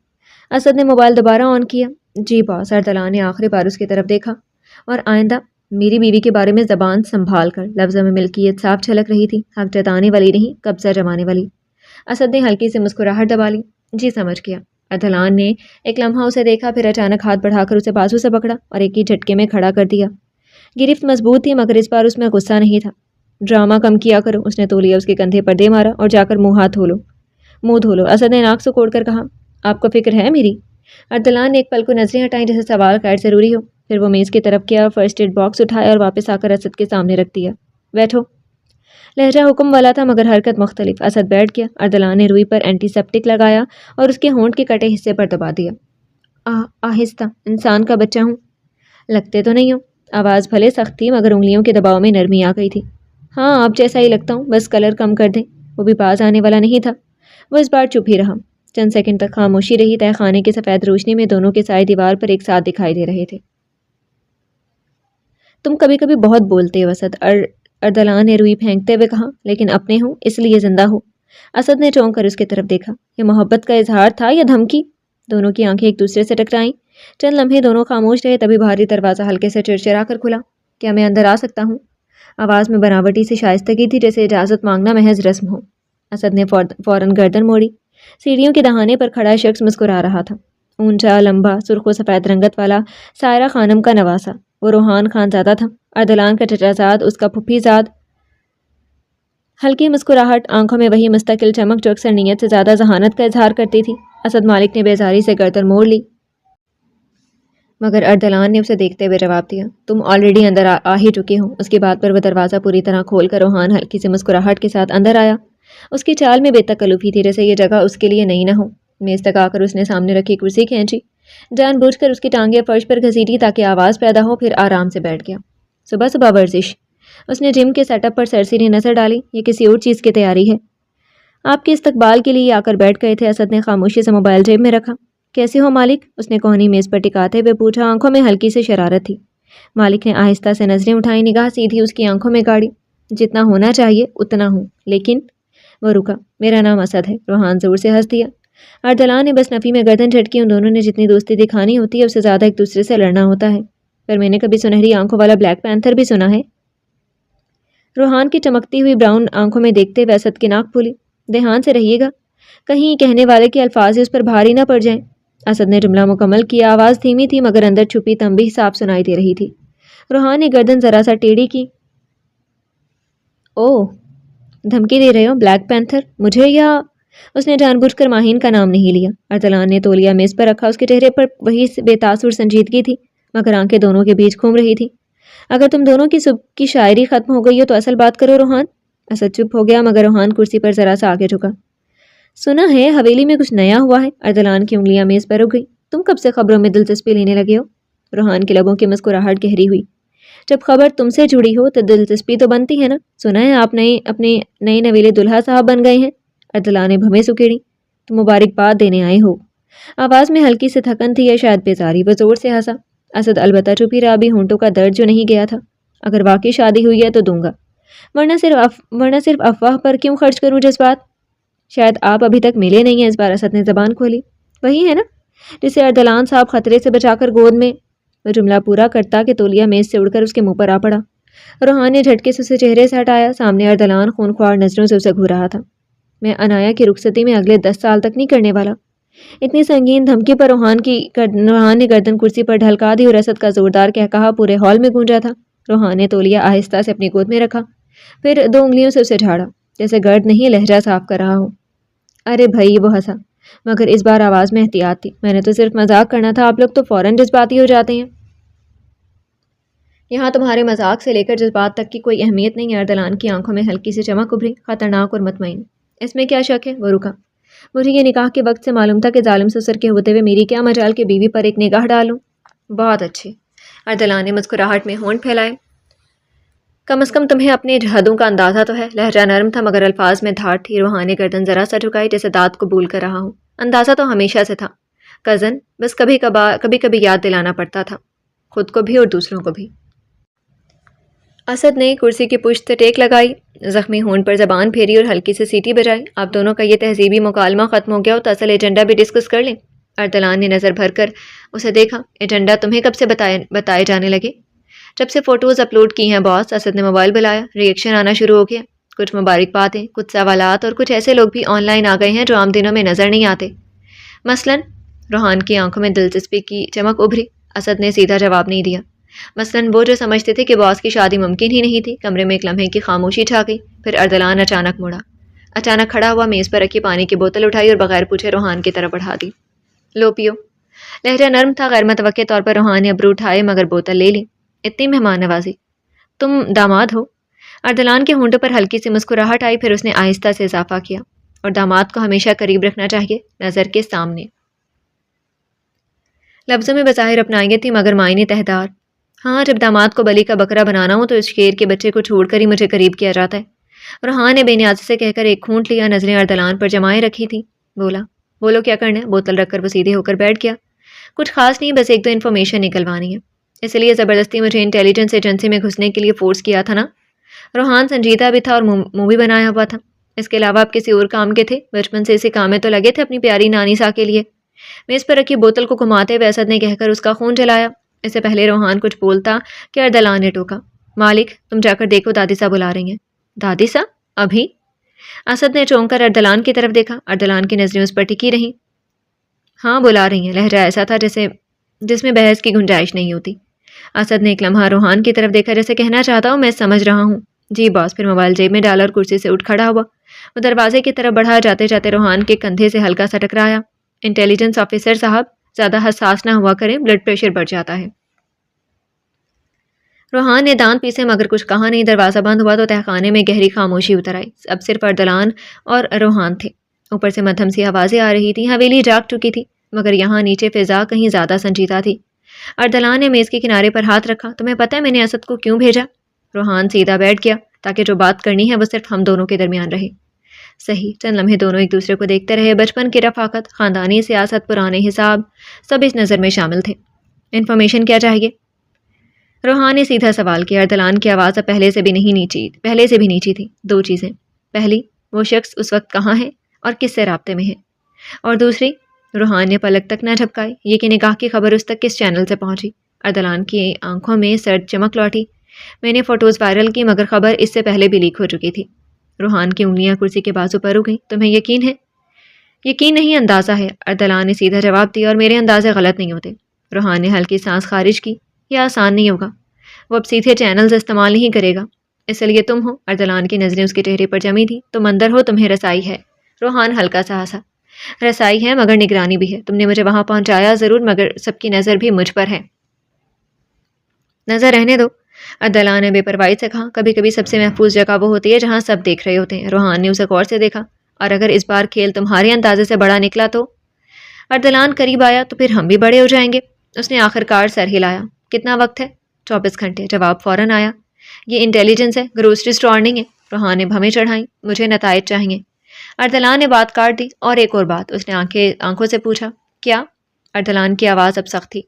اسد نے موبائل دوبارہ آن کیا۔ جی باس۔ اردلان نے آخری بار اس کی طرف دیکھا۔ اور آئندہ میری بیوی کے بارے میں زبان سنبھال کر۔ لفظوں میں ملکیت صاف جھلک رہی تھی، حق جتانے والی نہیں، قبضہ جمانے والی۔ اسد نے ہلکی سے مسکراہٹ دبا لی۔ جی سمجھ گیا۔ اردلان نے ایک لمحہ اسے دیکھا، پھر اچانک ہاتھ بڑھا کر اسے بازو سے پکڑا اور ایک ہی جھٹکے میں کھڑا کر دیا۔ گرفت مضبوط تھی، مگر اس بار اس میں غصہ نہیں تھا۔ ڈرامہ کم کیا کرو۔ اس نے تولیہ اس کے کندھے پر دے مارا، اور جا کر منہ دھو لو۔ اسد نے ناک سکوڑ کر کہا، آپ کو فکر ہے میری؟ اردلان نے ایک پل کو نظریں ہٹائیں، جیسے سوال خیر ضروری ہو۔ پھر وہ میز کی طرف کیا اور فرسٹ ایڈ باکس اٹھایا اور واپس آ کر اسد کے سامنے رکھ دیا۔ بیٹھو۔ لہجہ حکم والا تھا، مگر حرکت مختلف۔ اسد بیٹھ گیا۔ اردلان نے روئی پر اینٹی سیپٹک لگایا اور اس کے ہونٹ کے کٹے حصے پر دبا دیا۔ آہستہ، انسان کا بچہ ہوں۔ لگتے تو نہیں ہو۔ آواز بھلے سخت تھی، مگر انگلیوں کے دباؤ میں نرمی آ گئی تھی۔ ہاں آپ جیسا ہی لگتا ہوں، بس کلر کم کر دیں۔ وہ بھی باز آنے والا نہیں تھا۔ وہ اس بار چپ ہی رہا۔ چند سیکنڈ تک خاموشی رہی۔ تہہ خانے کی سفید روشنی میں دونوں کے سائے دیوار پر ایک ساتھ دکھائی دے رہے تھے۔ تم کبھی کبھی بہت بولتے ہو اسد، اردلان نے روئی پھینکتے ہوئے کہا، لیکن اپنے ہوں اس لیے زندہ ہو۔ اسد نے چونک کر اس کی طرف دیکھا۔ یہ محبت کا اظہار تھا یا دھمکی؟ دونوں کی آنکھیں ایک دوسرے سے ٹکرائیں۔ چند لمحے دونوں خاموش رہے، تبھی بھاری دروازہ ہلکے سے چرچرا کر کھلا۔ کیا میں اندر آ سکتا ہوں؟ آواز میں بناوٹی سی شائستگی تھی، جیسے اجازت مانگنا محض رسم ہو۔ اسد نے فوراً گردن موڑی۔ سیڑھیوں کے دہانے پر کھڑا شخص مسکرا رہا تھا، اونچا، لمبا، سرخ و سفید رنگت والا، سائرہ خانم کا نواسا۔ وہ روحان خان زادہ تھا، اردلان کا چچا زاد، اس کا پھپھی زاد۔ ہلکی مسکراہٹ، آنکھوں میں وہی مستقل چمک جو اکثر نیت سے زیادہ ذہانت کا اظہار کرتی تھی۔ اسد مالک نے بیزاری سے گردن موڑ لی، مگر اردلان نے اسے دیکھتے ہوئے جواب دیا، تم آلریڈی اندر آ ہی چکے ہو۔ اس کے بعد پر وہ دروازہ پوری طرح کھول کر روحان ہلکی سی مسکراہٹ کے ساتھ اندر آیا۔ اس کی چال میں بے تکلفی تھی، جیسے یہ جگہ اس کے لیے نئی نہ ہو۔ میز تک آ کر اس نے سامنے رکھی کرسی کھینچی، جان بوجھ کر اس کی ٹانگیں فرش پر گھسیٹی تاکہ آواز پیدا ہو، پھر آرام سے بیٹھ گیا۔ صبح صبح ورزش؟ اس نے جم کے سیٹ اپ پر سرسری نظر ڈالی، یہ کسی اور چیز کی تیاری ہے؟ آپ کے استقبال کے لیے آ کر بیٹھ گئے تھے۔ اسد نے خاموشی سے موبائل جیب میں رکھا۔ کیسے ہو مالک؟ اس نے کوہنی میز پر ٹکاتے ہوئے پوچھا، آنکھوں میں ہلکی سی شرارت تھی۔ مالک نے آہستہ سے نظریں اٹھائیں، نگاہ سیدھی اس کی آنکھوں میں گاڑی۔ جتنا ہونا چاہیے اتنا ہوں، لیکن… وہ رکا۔ میرا نام اسد ہے۔ روحان زور سے ہنس دیا۔ اردلان نے بس نفی میں گردن جھٹکی۔ ان دونوں نے جتنی دوستی دکھانی ہوتی ہے، اس سے زیادہ ایک دوسرے سے لڑنا ہوتا ہے۔ پر میں نے کبھی سنہری آنکھوں والا بلیک پینتھر بھی سنا ہے؟ روحان کی چمکتی ہوئی براؤن آنکھوں میں دیکھتے ہوئے اسد کی ناک پھولی۔ دھیان سے رہیے گا، کہیں کہنے والے کے الفاظ اس پر بھاری نہ پڑ جائیں۔ اسد نے جملہ مکمل کیا۔ آواز دھیمی تھی، مگر اندر چھپی تنبیہ صاف سنائی دے رہی تھی۔ روحان نے گردن ذرا سا ٹیڑھی کی۔ اوہ، دھمکی دے رہے ہو؟ بلیک پینتھر مجھے یا… اس نے جان بوجھ کر ماہین کا نام نہیں لیا۔ اردلان نے تولیہ میز پر رکھا۔ اس کے چہرے پر وہی بے تاثر سنجیدگی تھی، مگر آنکھیں دونوں کے بیچ گھوم رہی تھی۔ اگر تم دونوں کی صبح کی شاعری ختم ہو گئی ہو تو اصل بات کرو روحان۔ اسد چپ ہو گیا، مگر روحان کرسی پر ذرا سا آگے جھکا۔ سنا ہے حویلی میں کچھ نیا ہوا ہے۔ اردلان کی انگلیاں میز پر رک گئی۔ تم کب سے خبروں میں دلچسپی لینے لگے ہو؟ روحان کے لبوں کی مسکراہٹ گہری ہوئی. جب خبر تم سے جڑی ہو تو دلچسپی تو بنتی ہے نا. سنا ہے آپ اپنے نئے نویلے دلہا صاحب بن گئے ہیں. ارسلان نے بھویں سکیڑی. تو مبارکباد دینے آئے ہو. آواز میں ہلکی سی تھکن تھی یا شاید بیزاری. وہ زور سے ہنسا. اسد البتہ چپ ہی رہا. ابھی ہونٹوں کا درد جو نہیں گیا تھا. اگر واقعی شادی ہوئی ہے تو دوں گا، ورنہ صرف افواہ پر کیوں خرچ کروں جذبات. شاید آپ ابھی تک ملے نہیں ہیں. اس بار اسد نے زبان کھولی. وہی ہے نا جسے ارسلان صاحب خطرے سے بچا کر گود میں. وہ جملہ پورا کرتا کہ تولیہ میز سے اڑ کر اس کے منہ پر آ پڑا. روحان نے جھٹکے سے اسے چہرے سے ہٹایا. سامنے ارسلان خونخوار نظروں سے اسے گھور رہا تھا. میں انایا کی رخصتی میں اگلے 10 سال تک نہیں کرنے والا. اتنی سنگین دھمکی پر روحان نے گردن کرسی پر ڈھلکا دی اور اسد کا زوردار قہقہا پورے ہال میں گونجا تھا. روحان نے تولیہ آہستہ سے اپنی گود میں رکھا، پھر 2 انگلیوں سے اسے جھاڑا جیسے گرد نہیں لہجہ صاف کر رہا ہو. ارے بھائی، وہ ہنسا، مگر اس بار آواز میں احتیاط تھی. میں نے تو صرف مذاق کرنا تھا. آپ لوگ تو فوراً جذباتی ہو جاتے ہیں. یہاں تمہارے مذاق سے لے کر جذبات تک کی کوئی اہمیت نہیں ہے. ارسلان کی آنکھوں میں ہلکی سی چمک ابھری، خطرناک اور مطمئن. اس میں کیا شک ہے؟ وہ رکا. مجھے یہ نکاح کے وقت سے معلوم تھا کہ ظالم سسر کے ہوتے ہوئے میری کیا مجال کہ بیوی پر ایک نگاہ ڈالوں. بہت اچھے. ارسلان نے مسکراہٹ میں ہونٹ پھیلائے. کم از کم تمہیں اپنے حدوں کا اندازہ تو ہے. لہجہ نرم تھا مگر الفاظ میں دھاڑ تھی. روحان نے گردن ذرا سا جھکائی جیسے دانت کو بول کر رہا ہوں. اندازہ تو ہمیشہ سے تھا کزن، بس کبھی کبھی یاد دلانا پڑتا تھا، خود کو بھی اور دوسروں کو بھی. اسد نے کرسی کی پشت سے ٹیک لگائی، زخمی ہونٹ پر زبان پھیری اور ہلکی سے سیٹی بجائی. آپ دونوں کا یہ تہذیبی مکالمہ ختم ہو گیا ہو تو اصل ایجنڈا بھی ڈسکس کر لیں. ارسلان نے نظر بھر کر اسے دیکھا. ایجنڈا تمہیں کب سے بتائے جانے لگے؟ جب سے فوٹوز اپلوڈ کی ہیں باس. اسد نے موبائل بلایا. ریئیکشن آنا شروع ہو گیا. کچھ مبارکبادیں، کچھ سوالات اور کچھ ایسے لوگ بھی آن لائن آ گئے ہیں جو عام دنوں میں نظر نہیں آتے. مثلاً؟ روحان کی آنکھوں میں دلچسپی کی چمک ابھری. اسد نے سیدھا جواب نہیں دیا. مثلاً وہ جو سمجھتے تھے کہ باس کی شادی ممکن ہی نہیں تھی. کمرے میں ایک لمحے کی خاموشی چھا گئی. پھر ارسلان اچانک مڑا، اچانک کھڑا ہوا، میز پر رکھی پانی کی بوتل اٹھائی اور بغیر پوچھے روحان کی طرف بڑھا دی. لو پیو. لہجہ نرم تھا. غیر متوقع طور پر روحان نے ابرو اٹھائے مگر بوتل لے لی. اتنی مہمان نوازی. تم داماد ہو؟ ارسلان کے ہونٹوں پر ہلکی سی مسکراہٹ آئی. پھر اس نے آہستہ سے اضافہ کیا، اور داماد کو ہمیشہ قریب رکھنا چاہیے، نظر کے سامنے. لفظوں میں بظاہر اپنائیت تھی مگر معنی تہدار. ہاں، جب داماد کو بلی کا بکرا بنانا ہو تو اس شیر کے بچے کو چھوڑ کر ہی مجھے قریب کیا جاتا ہے. روحان نے بے نیازی سے کہہ کر ایک گھونٹ لیا. نظریں ارسلان پر جمائے رکھی تھی. بولا، بولو کیا کرنا ہے. بوتل رکھ کر وہ سیدھے ہو کر بیٹھ گیا. کچھ خاص نہیں، بس 1-2 انفارمیشن نکلوانی ہے. اس لیے زبردستی مجھے انٹیلیجنس ایجنسی میں گھسنے کے لیے فورس کیا تھا نا؟ روحان سنجیدہ بھی تھا اور منہ بھی بنایا ہوا تھا. اس کے علاوہ آپ کسی اور کام کے تھے؟ بچپن سے اسی کام میں تو لگے تھے اپنی پیاری نانی سا کے لیے. میز پر رکھی بوتل کو گھماتے ہوئے اسد نے کہہ کر اس کا خون جلایا. اس سے پہلے روحان کچھ بولتا کہ ارسلان نے ٹوکا. مالک، تم جا کر دیکھو، دادی سا بلا رہی ہیں. دادی سا؟ ابھی؟ اسد نے چونک کر ارسلان کی طرف دیکھا. ارسلان کی نظریں اس پر ٹکی رہیں. ہاں بلا رہی ہیں. لہجہ ایسا تھا جس میں بحث کی گنجائش نہیں ہوتی. اسد نے ایک لمحہ روحان کی طرف دیکھا جیسے کہنا چاہتا ہوں میں سمجھ رہا ہوں. جی باس. پھر موبائل جیب میں ڈالا اور کرسی سے اٹھ کھڑا ہوا. وہ دروازے کی طرف بڑھا. جاتے جاتے روحان کے کندھے سے ہلکا سا ٹکرایا. انٹیلیجنس آفیسر صاحب، زیادہ حساس نہ ہوا کریں، بلڈ پریشر بڑھ جاتا ہے. روحان نے دانت پیسے مگر کچھ کہا نہیں. دروازہ بند ہوا تو تہخانے میں گہری خاموشی اتر آئی. اب صرف ارسلان اور روحان تھے. اوپر سے مدھم سی آوازیں آ رہی تھیں. حویلی جاگ چکی تھی مگر یہاں نیچے فضا کہیں زیادہ سنجیدہ تھی. ارسلان نے میز کے کنارے پر ہاتھ رکھا. تمہیں پتہ ہے میں نے اسد کو کیوں بھیجا؟ روحان سیدھا بیٹھ گیا. تاکہ جو بات کرنی ہے وہ صرف ہم دونوں کے درمیان رہے. صحیح. چند لمحے دونوں ایک دوسرے کو دیکھتے رہے. بچپن کی رفاقت، خاندانی سیاست، پرانے حساب، سب اس نظر میں شامل تھے. انفارمیشن کیا چاہیے؟ روحان نے سیدھا سوال کیا. ارسلان کی آواز اب پہلے سے بھی نیچی تھی. 2 چیزیں. پہلی، وہ شخص اس وقت کہاں ہے اور کس سے رابطے میں ہے؟ اور دوسری، روحان نے پلک تک نہ جھپکائی، یہ کہ نکاح کی خبر اس تک کس چینل سے پہنچی؟ ارسلان کی آنکھوں میں سرد چمک لوٹی. میں نے فوٹوز وائرل کی مگر خبر اس سے پہلے بھی لیک ہو چکی تھی. روحان کی انگلیاں کرسی کے بازو پر رک گئیں. تمہیں یقین ہے؟ یقین نہیں، اندازہ ہے. ارسلان نے سیدھا جواب دیا. اور میرے اندازے غلط نہیں ہوتے. روحان نے ہلکی سانس خارج کی. یہ آسان نہیں ہوگا. وہ اب سیدھے چینلز استعمال نہیں کرے گا. اس لیے تم ہو. ارسلان کی نظریں اس کے چہرے پر جمی تھی. تم اندر ہو، تمہیں رسائی ہے. روحان ہلکا سا ہنسا. رسائی ہے مگر نگرانی بھی ہے. تم نے مجھے وہاں پہنچایا ضرور مگر سب کی نظر بھی مجھ پر ہے. نظر رہنے دو. ارسلان نے بے پرواہی سے کہا. کبھی کبھی سب سے محفوظ جگہ وہ ہوتی ہے جہاں سب دیکھ رہے ہوتے ہیں. روحان نے اسے غور سے دیکھا. اور اگر اس بار کھیل تمہارے اندازے سے بڑا نکلا تو؟ ارسلان قریب آیا. تو پھر ہم بھی بڑے ہو جائیں گے. اس نے آخر کار سر ہلایا۔ کتنا وقت ہے؟ 24 گھنٹے، جواب فوراً آیا۔ یہ انٹیلیجنس ہے، گروسری اسٹور نہیں ہے۔ روحان نے بھویں چڑھائیں۔ مجھے نتائج چاہیے۔ اردلان نے بات کاٹ دی۔ اور ایک اور بات، اس نے آنکھوں سے پوچھا۔ کیا؟ اردلان کی آواز اب سخت تھی۔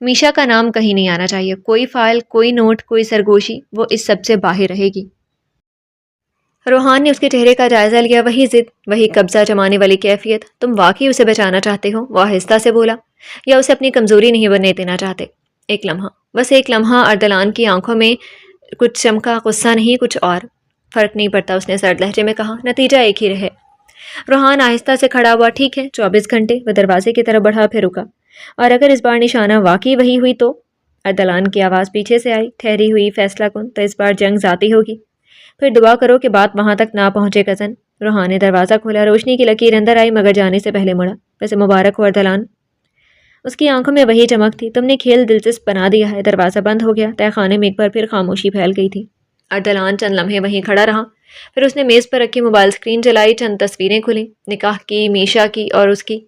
میشا کا نام کہیں نہیں آنا چاہیے، کوئی فائل، کوئی نوٹ، کوئی سرگوشی، وہ اس سب سے باہر رہے گی۔ روحان نے اس کے چہرے کا جائزہ لیا۔ وہی ضد، وہی قبضہ جمانے والی کیفیت۔ تم واقعی اسے بچانا چاہتے ہو؟ وہ آہستہ سے بولا۔ یا اسے اپنی کمزوری نہیں بننے دینا چاہتے؟ ایک لمحہ، بس ایک لمحہ اردلان کی آنکھوں میں کچھ چمکا، غصہ نہیں، کچھ اور۔ فرق نہیں پڑتا، اس نے سرد لہجے میں کہا، نتیجہ ایک ہی رہے۔ روحان آہستہ سے کھڑا ہوا۔ ٹھیک ہے، 24 گھنٹے۔ وہ دروازے کی طرف بڑھا، پھر رکا۔ اور اگر اس بار نشانہ واقعی وہی ہوئی تو؟ اردلان کی آواز پیچھے سے آئی، ٹھہری ہوئی، فیصلہ کن۔ تو اس بار جنگ ذاتی ہوگی۔ پھر دعا کرو کہ بات وہاں تک نہ پہنچے کزن۔ روحان نے دروازہ کھولا۔ روشنی کی لکیر اندر آئی مگر جانے سے پہلے مڑا۔ ویسے مبارک ہو اردلان۔ اس کی آنکھوں میں وہی چمک تھی۔ تم نے کھیل دلچسپ بنا دیا ہے۔ دروازہ بند ہو گیا۔ تہہ خانے میں ایک بار پھر خاموشی پھیل گئی تھی۔ اردلان چند لمحے وہیں کھڑا رہا۔ پھر اس نے میز پر رکھی موبائل اسکرین چلائی۔ چند تصویریں کھلیں، نکاح کی، میشا کی اور اس کی۔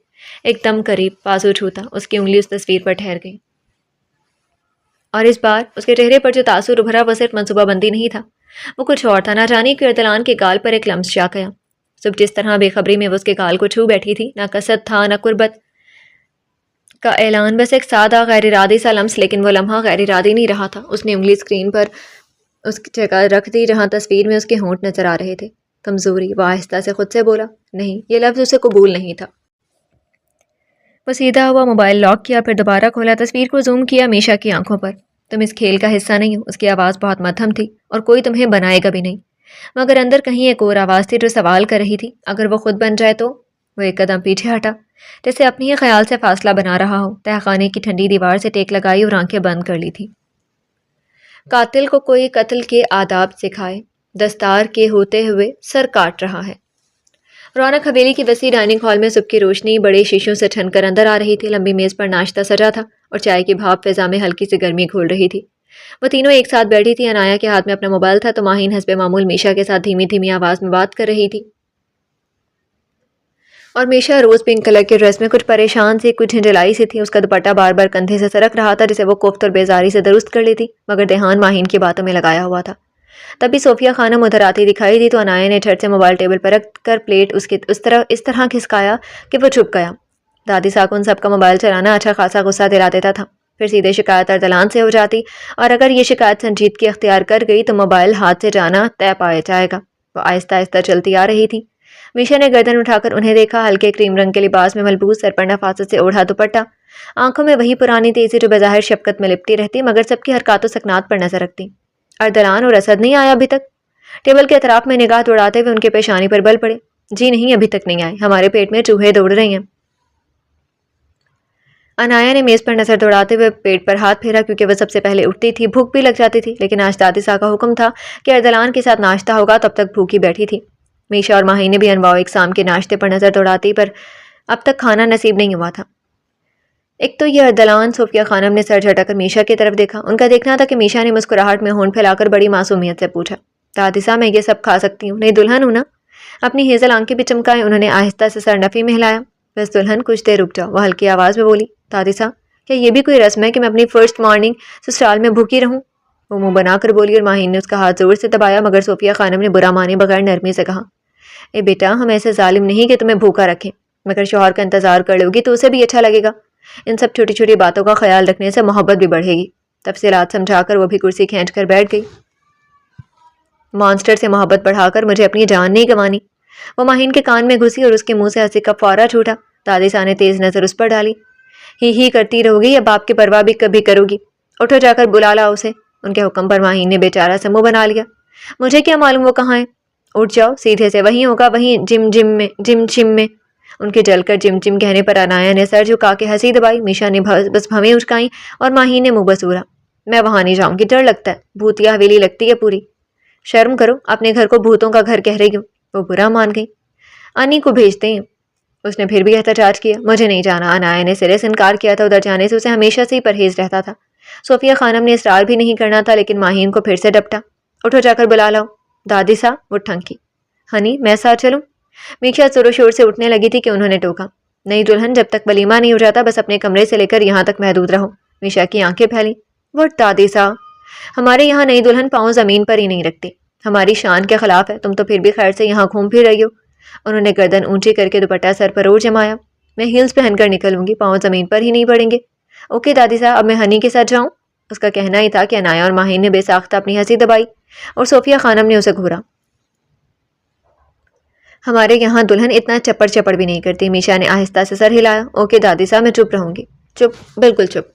ایک دم قریب، بازو چھوتا، اس کی انگلی اس تصویر پر ٹھہر گئی۔ اور اس بار اس کے چہرے پر جو تاثر ابھرا وہ صرف منصوبہ بندی نہیں تھا، وہ کچھ اور تھا۔ نہ جانے کہ اردلان کے گال پر ایک لمس جا گیا۔ صبح جس طرح بے خبری میں وہ اس کے گال کو چھو بیٹھی تھی، نہ قصد تھا نہ قربت کا اعلان، بس ایک سادہ غیر ارادی سا لمس۔ لیکن وہ لمحہ غیر ارادی نہیں رہا تھا۔ اس نے انگلی اسکرین پر اس کی جگہ رکھ دی جہاں تصویر میں اس کے ہونٹ نظر آ رہے تھے۔ کمزوری، وہ آہستہ سے خود سے بولا۔ نہیں، یہ لفظ اسے قبول نہیں تھا۔ وہ سیدھا ہوا، موبائل لاک کیا، پھر دوبارہ کھولا، تصویر کو زوم کیا میشا کی آنکھوں پر۔ تم اس کھیل کا حصہ نہیں ہو۔ اس کی آواز بہت مدھم تھی، اور کوئی تمہیں بنائے گا بھی نہیں۔ مگر اندر کہیں ایک اور آواز تھی جو سوال کر رہی تھی، اگر وہ خود بن جائے تو؟ وہ ایک قدم پیچھے ہٹا، جیسے اپنی ہی خیال سے فاصلہ بنا رہا ہو۔ تہہ خانے کی ٹھنڈی دیوار سے ٹیک لگائی اور آنکھیں بند کر لی تھی۔ قاتل کو کوئی قتل کے آداب سکھائے، دستار کے ہوتے ہوئے سر کاٹ رہا ہے۔ رونق حویلی کی وسیع ڈائننگ ہال میں صبح کی روشنی بڑے شیشوں سے ٹھن کر اندر آ رہی تھی۔ لمبی میز پر ناشتہ سجا تھا اور چائے کی بھاپ فضا میں ہلکی سی گرمی گھول رہی تھی۔ وہ تینوں ایک ساتھ بیٹھی تھی۔ عنایا کے ہاتھ میں اپنا موبائل تھا تو ماہین حسب معمول میشا کے ساتھ دھیمی دھیمی آواز میں بات کر رہی تھی۔ اور میشا روز پنک کلر کے ڈریس میں کچھ پریشان سی، کچھ جھنجھلائی سی تھی۔ اس کا دوپٹہ بار بار کندھے سے سرک رہا تھا جسے وہ کوفت اور بیزاری سے درست کر لیتی، مگر دھیان ماہین کی باتوں میں لگایا ہوا تھا۔ تبھی صوفیہ خانم ادھر آتی دکھائی دی تو عنایا نے جھٹ سے موبائل ٹیبل پر رکھ کر پلیٹ اس طرح کھسکایا کہ وہ چھپ گیا۔ دادی ساکن سب کا موبائل چلانا اچھا خاصا غصہ دلا دیتا تھا۔ پھر سیدھے شکایت اردلان سے ہو جاتی، اور اگر یہ شکایت سنجیدگی اختیار کر گئی تو موبائل ہاتھ سے جانا طے پایا جائے گا۔ وہ آہستہ آہستہ چلتی آ رہی تھی۔ میشا نے گردن اٹھا کر انہیں دیکھا۔ ہلکے کریم رنگ کے لباس میں ملبوس، سر پر نفاست سے اوڑھا دوپٹہ، آنکھوں میں وہی پرانی تیزی جو بظاہر شفقت میں لپٹی رہتی مگر سب کی حرکات و سکنات پر نظر رکھتی۔ اردلان اور اسد نہیں آیا ابھی تک؟ ٹیبل کے اطراف میں نگاہ دوڑاتے ہوئے ان کے پیشانی پر بل پڑے۔ جی نہیں، ابھی تک نہیں آئے، ہمارے پیٹ میں چوہے دوڑ رہے ہیں۔ عنایا نے میز پر نظر دوڑاتے ہوئے پیٹ پر ہاتھ پھیرا، کیونکہ وہ سب سے پہلے اٹھتی تھی، بھوک بھی لگ جاتی تھی، لیکن آج دادی سا کا حکم تھا کہ اردلان کے ساتھ ناشتہ ہوگا، تب تک بھوکی بیٹھی تھی۔ میشا اور ماہی نے بھی انواع و اقسام کے ناشتے پر نظر دوڑاتی، پر اب تک کھانا نصیب نہیں ہوا تھا۔ ایک تو یہ اردلان، صوفیہ خانم نے سر جھٹک کر میشا کی طرف دیکھا۔ ان کا دیکھنا تھا کہ میشا نے مسکراہٹ میں ہونٹ پھیلا کر بڑی معصومیت سے پوچھا، دادی صاحب میں یہ سب کھا سکتی ہوں؟ نہیں دلہن ہوں نا؟ اپنی ہیزل آنکھیں بھی چمکائیں انہوں نے آہستہ سے سر نفی میں ہلایا۔ بس دلہن کچھ دیر رک جاؤ، وہ ہلکی آواز میں بولی۔ دادی صاحب کیا یہ بھی کوئی رسم ہے کہ میں اپنی فرسٹ مارننگ سسرال میں بھوکی رہوں؟ وہ منہ بنا کر بولی، اور ماہین نے اس کا ہاتھ زور سے دبایا، مگر صوفیہ خانم نے برا مانے بغیر نرمی سے کہا، اے بیٹا ہم ایسے ظالم نہیں کہ تمہیں بھوکا رکھیں، مگر شوہر کا انتظار کر لو گی تو اسے بھی اچھا لگے گا۔ ان سب چھوٹی چھوٹی باتوں کا خیال رکھنے سے محبت بھی بڑھے گی۔ تفصیلات سمجھا کر وہ بھی کرسی کھینچ کر بیٹھ گئی۔ مانسٹر سے محبت بڑھا کر مجھے اپنی جان نہیں گنوانی۔ وہ ماہین کے کان میں گھسی اور اس کے منہ سے ہنسی کا فوارہ چھوٹا۔ دادی صاحب نے تیز نظر اس پر ڈالی۔ ہی کرتی رہو گی یا باپ کی پرواہ بھی کبھی کرو گی؟ اٹھو جا کر بلا لاؤ اسے۔ ان کے حکم پر ماہین نے بیچارہ سے منہ بنا لیا۔ مجھے کیا معلوم وہ کہاں ہے؟ اٹھ جاؤ، سیدھے سے وہیں ہوگا، وہیں جم میں۔ ان کے جل کر جم کہنے پر عنایا نے سر جھکا کے ہنسی دبائی۔ میشا نے بس بھویں اچکائیں اور ماہین نے منہ بسورا۔ میں وہاں نہیں جاؤں گی، ڈر لگتا ہے، بھوتیا حویلی لگتی ہے پوری۔ شرم کرو، اپنے گھر کو بھوتوں کا گھر کہہ رہی ہوں۔ وہ برا مان گئی۔ انی کو بھیجتے ہیں۔ اس نے پھر بھی احتجاج کیا۔ مجھے نہیں جانا۔ عنایا نے سرے سے انکار کیا تھا، ادھر جانے سے اسے ہمیشہ سے ہی پرہیز رہتا تھا۔ صوفیہ خانم نے اصرار بھی نہیں کرنا تھا، لیکن ماہین کو پھر سے ڈپٹا۔ اٹھو جا کر بلا لاؤ۔ دادی صاحب وہ ٹھنکی۔ ہنی میں ساتھ چلوں؟ میشا زور و شور سے اٹھنے لگی تھی کہ انہوں نے ٹوکا، نئی دلہن جب تک ولیمہ نہیں ہو جاتا بس اپنے کمرے سے لے کر یہاں تک محدود رہو۔ میشا کی آنکھیں پھیلیں۔ وٹ دادی صاحب، ہمارے یہاں نئی دلہن پاؤں زمین پر ہی نہیں رکھتی، ہماری شان کے خلاف ہے، تم تو پھر بھی خیر سے یہاں گھوم پھر رہی ہو۔ انہوں نے گردن اونچی کر کے دوپٹہ سر پر اور جمایا۔ میں ہیلز پہن کر نکلوں گی، پاؤں زمین پر ہی نہیں پڑیں گے۔ اوکے دادی صاحب، اب میں ہنی کے ساتھ جاؤں؟ اس کا کہنا ہی تھا کہ عنایا اور ماہین نے بے ساختہ اپنی ہنسی دبائی اور صوفیہ خانم نے اسے گھورا۔ ہمارے یہاں دلہن اتنا چپڑ چپڑ بھی نہیں کرتی۔ میشا نے آہستہ سے سر ہلایا۔ اوکے دادی صاحب، میں چپ رہوں گی۔ چپ، بالکل چپ۔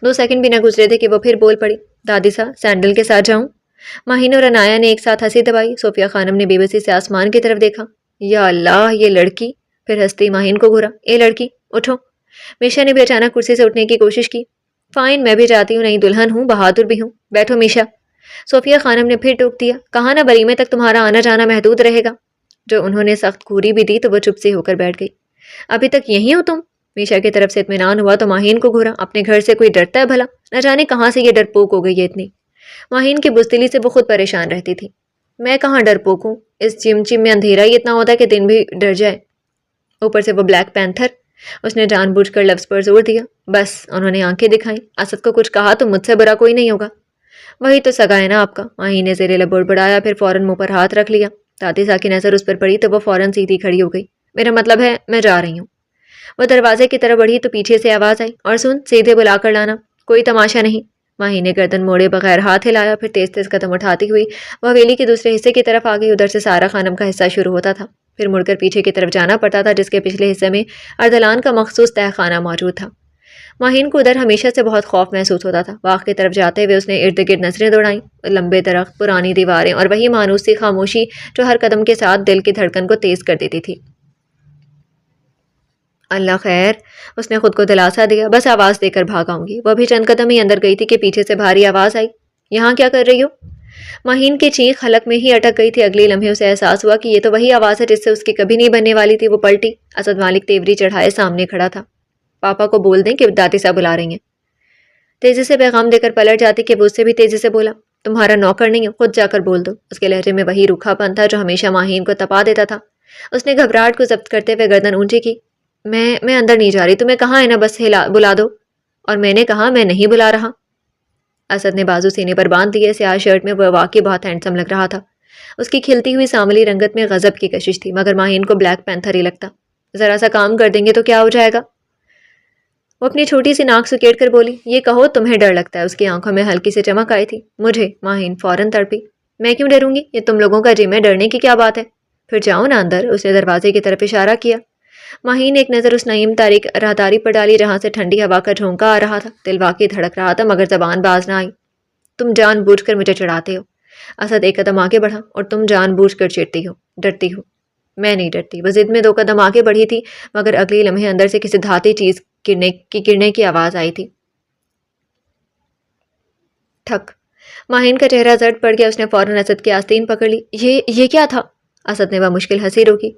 2 سیکنڈ بھی نہ گزرے تھے کہ وہ پھر بول پڑی۔ دادی صاحب، سینڈل کے ساتھ جاؤں؟ ماہین اور عنایا نے ایک ساتھ ہنسی دبائی۔ صوفیہ خانم نے بے بسی سے آسمان کی طرف دیکھا۔ یا اللہ، یہ لڑکی! پھر ہنستی ماہین کو گھورا۔ اے لڑکی، اٹھو۔ میشا نے بھی اچانک کرسی سے اٹھنے کی کوشش کی۔ فائن، میں بھی جاتی ہوں، نئی دلہن ہوں، بہادر بھی ہوں۔ بیٹھو میشا۔ صوفیہ خانم نے پھر ٹوک دیا۔ کہا نا ولیمے تک تمہارا آنا جانا محدود رہے گا۔ جو انہوں نے سخت گھوری بھی دی تو وہ چپ سے ہو کر بیٹھ گئی۔ ابھی تک یہیں ہو تم؟ میشا کی طرف سے اطمینان ہوا تو ماہین کو گھورا۔ اپنے گھر سے کوئی ڈرتا ہے بھلا؟ نہ جانے کہاں سے یہ ڈرپوک ہو گئی ہے اتنی۔ ماہین کی بزدلی سے وہ خود پریشان رہتی تھی۔ میں کہاں ڈرپوک ہوں، اس چم میں اندھیرا ہی اتنا ہوتا ہے کہ دن بھی ڈر جائے، اوپر سے وہ بلیک پینتھر۔ اس نے جان بوجھ کر لفظ پر زور دیا۔ بس، انہوں نے آنکھیں دکھائیں۔ اسد کو کچھ کہا تو مجھ سے برا کوئی نہیں ہوگا۔ وہی تو سگا ہے نا آپ کا۔ ماہین نے زیر لب بڑبڑایا، پھر فوراً منہ پر ہاتھ رکھ لیا۔ دادی صاحب کی نظر اس پر پڑی تو وہ فوراً سیدھی کھڑی ہو گئی۔ میرا مطلب ہے میں جا رہی ہوں۔ وہ دروازے کی طرف بڑھی تو پیچھے سے آواز آئی، اور سن، سیدھے بلا کر لانا، کوئی تماشا نہیں۔ ماہین نے گردن موڑے بغیر ہاتھ ہلایا، پھر تیز تیز قدم اٹھاتی ہوئی وہ حویلی کے دوسرے حصے کی طرف آ گئی۔ ادھر سے سارا خانم کا حصہ شروع ہوتا تھا، پھر مڑ کر پیچھے کی طرف جانا پڑتا تھا جس کے پچھلے حصے میں اردلان کا مخصوص تہہ خانہ موجود تھا۔ ماہین کو ادھر ہمیشہ سے بہت خوف محسوس ہوتا تھا۔ باغ کی طرف جاتے ہوئے اس نے ارد گرد نظریں دوڑائیں، لمبے درخت، پرانی دیواریں اور وہی مانوس سی خاموشی جو ہر قدم کے ساتھ دل کی دھڑکن کو تیز کر دیتی تھی۔ اللہ خیر، اس نے خود کو دلاسا دیا، بس آواز دے کر بھاگ آؤں گی۔ وہ بھی چند قدم ہی اندر گئی تھی کہ پیچھے سے بھاری آواز آئی، یہاں کیا کر رہی ہو؟ ماہین کی چیخ حلق میں ہی اٹک گئی تھی۔ اگلی لمحے اسے احساس ہوا کہ یہ تو وہی آواز ہے جس سے اس کی کبھی نہیں بننے والی تھی۔ وہ پلٹی۔ اسد مالک تیوری چڑھائے سامنے کھڑا تھا۔ پاپا کو بول دیں کہ دادی صاحب بلا رہی ہیں۔ تیزی سے پیغام دے کر پلٹ جاتی کہ وہ اس سے بھی تیزی سے بولا، تمہارا نوکر نہیں ہو، خود جا کر بول دو۔ اس کے لہجے میں وہی روکھا پن تھا جو ہمیشہ ماہین کو تپا دیتا تھا۔ اس نے گھبراہٹ کو ضبط کرتے ہوئے گردن اونچی کی۔ میں اندر نہیں جا رہی، تمہیں کہاں ہے نا، بس بلا دو۔ اور میں نے کہا میں نہیں بلا رہا۔ اسد نے بازو سینے پر باندھ دیے۔ سیاہ شرٹ میں وہ واقعی بہت ہینڈسم لگ رہا تھا۔ اس کی کھلتی ہوئی سانولی رنگت میں غضب کی کشش تھی، مگر ماہین کو بلیک پینتھر ہی لگتا۔ ذرا سا کام کر دیں گے تو کیا ہو جائے گا؟ وہ اپنی چھوٹی سی ناک سکیڑ کر بولی، یہ کہو تمہیں ڈر لگتا ہے؟ اس کی آنکھوں میں ہلکی سی چمک آئی تھی۔ مجھے؟ ماہین فوراً تڑپی۔ میں کیوں ڈروں گی؟ یہ تم لوگوں کا جم ہے، ڈرنے کی کیا بات ہے؟ پھر جاؤ نا اندر۔ اس نے دروازے کی طرف اشارہ کیا۔ ماہین نے ایک نظر اس نعیم تاریک راہداری پر ڈالی جہاں سے ٹھنڈی ہوا کا جھونکا آ رہا تھا۔ دل واقعی دھڑک رہا تھا مگر زبان باز نہ آئی۔ تم جان بوجھ کر مجھے چڑھاتے ہو۔ اسد ایک قدم آگے بڑھا، اور تم جان بوجھ کر چڑھتی ہو، ڈرتی ہو۔ میں نہیں ڈرتی۔ وہ ضد میں 2 قدم آگے بڑھی تھی مگر اگلی لمحے اندر سے کسی دھاتی چیز گرنے کی آواز آئی تھی۔ ٹھک۔ ماہین کا چہرہ زرد پڑ گیا۔ اس نے فوراً اسد کی آستین پکڑ لی۔ یہ کیا تھا؟ اسد نے وہ مشکل ہنسی روکی۔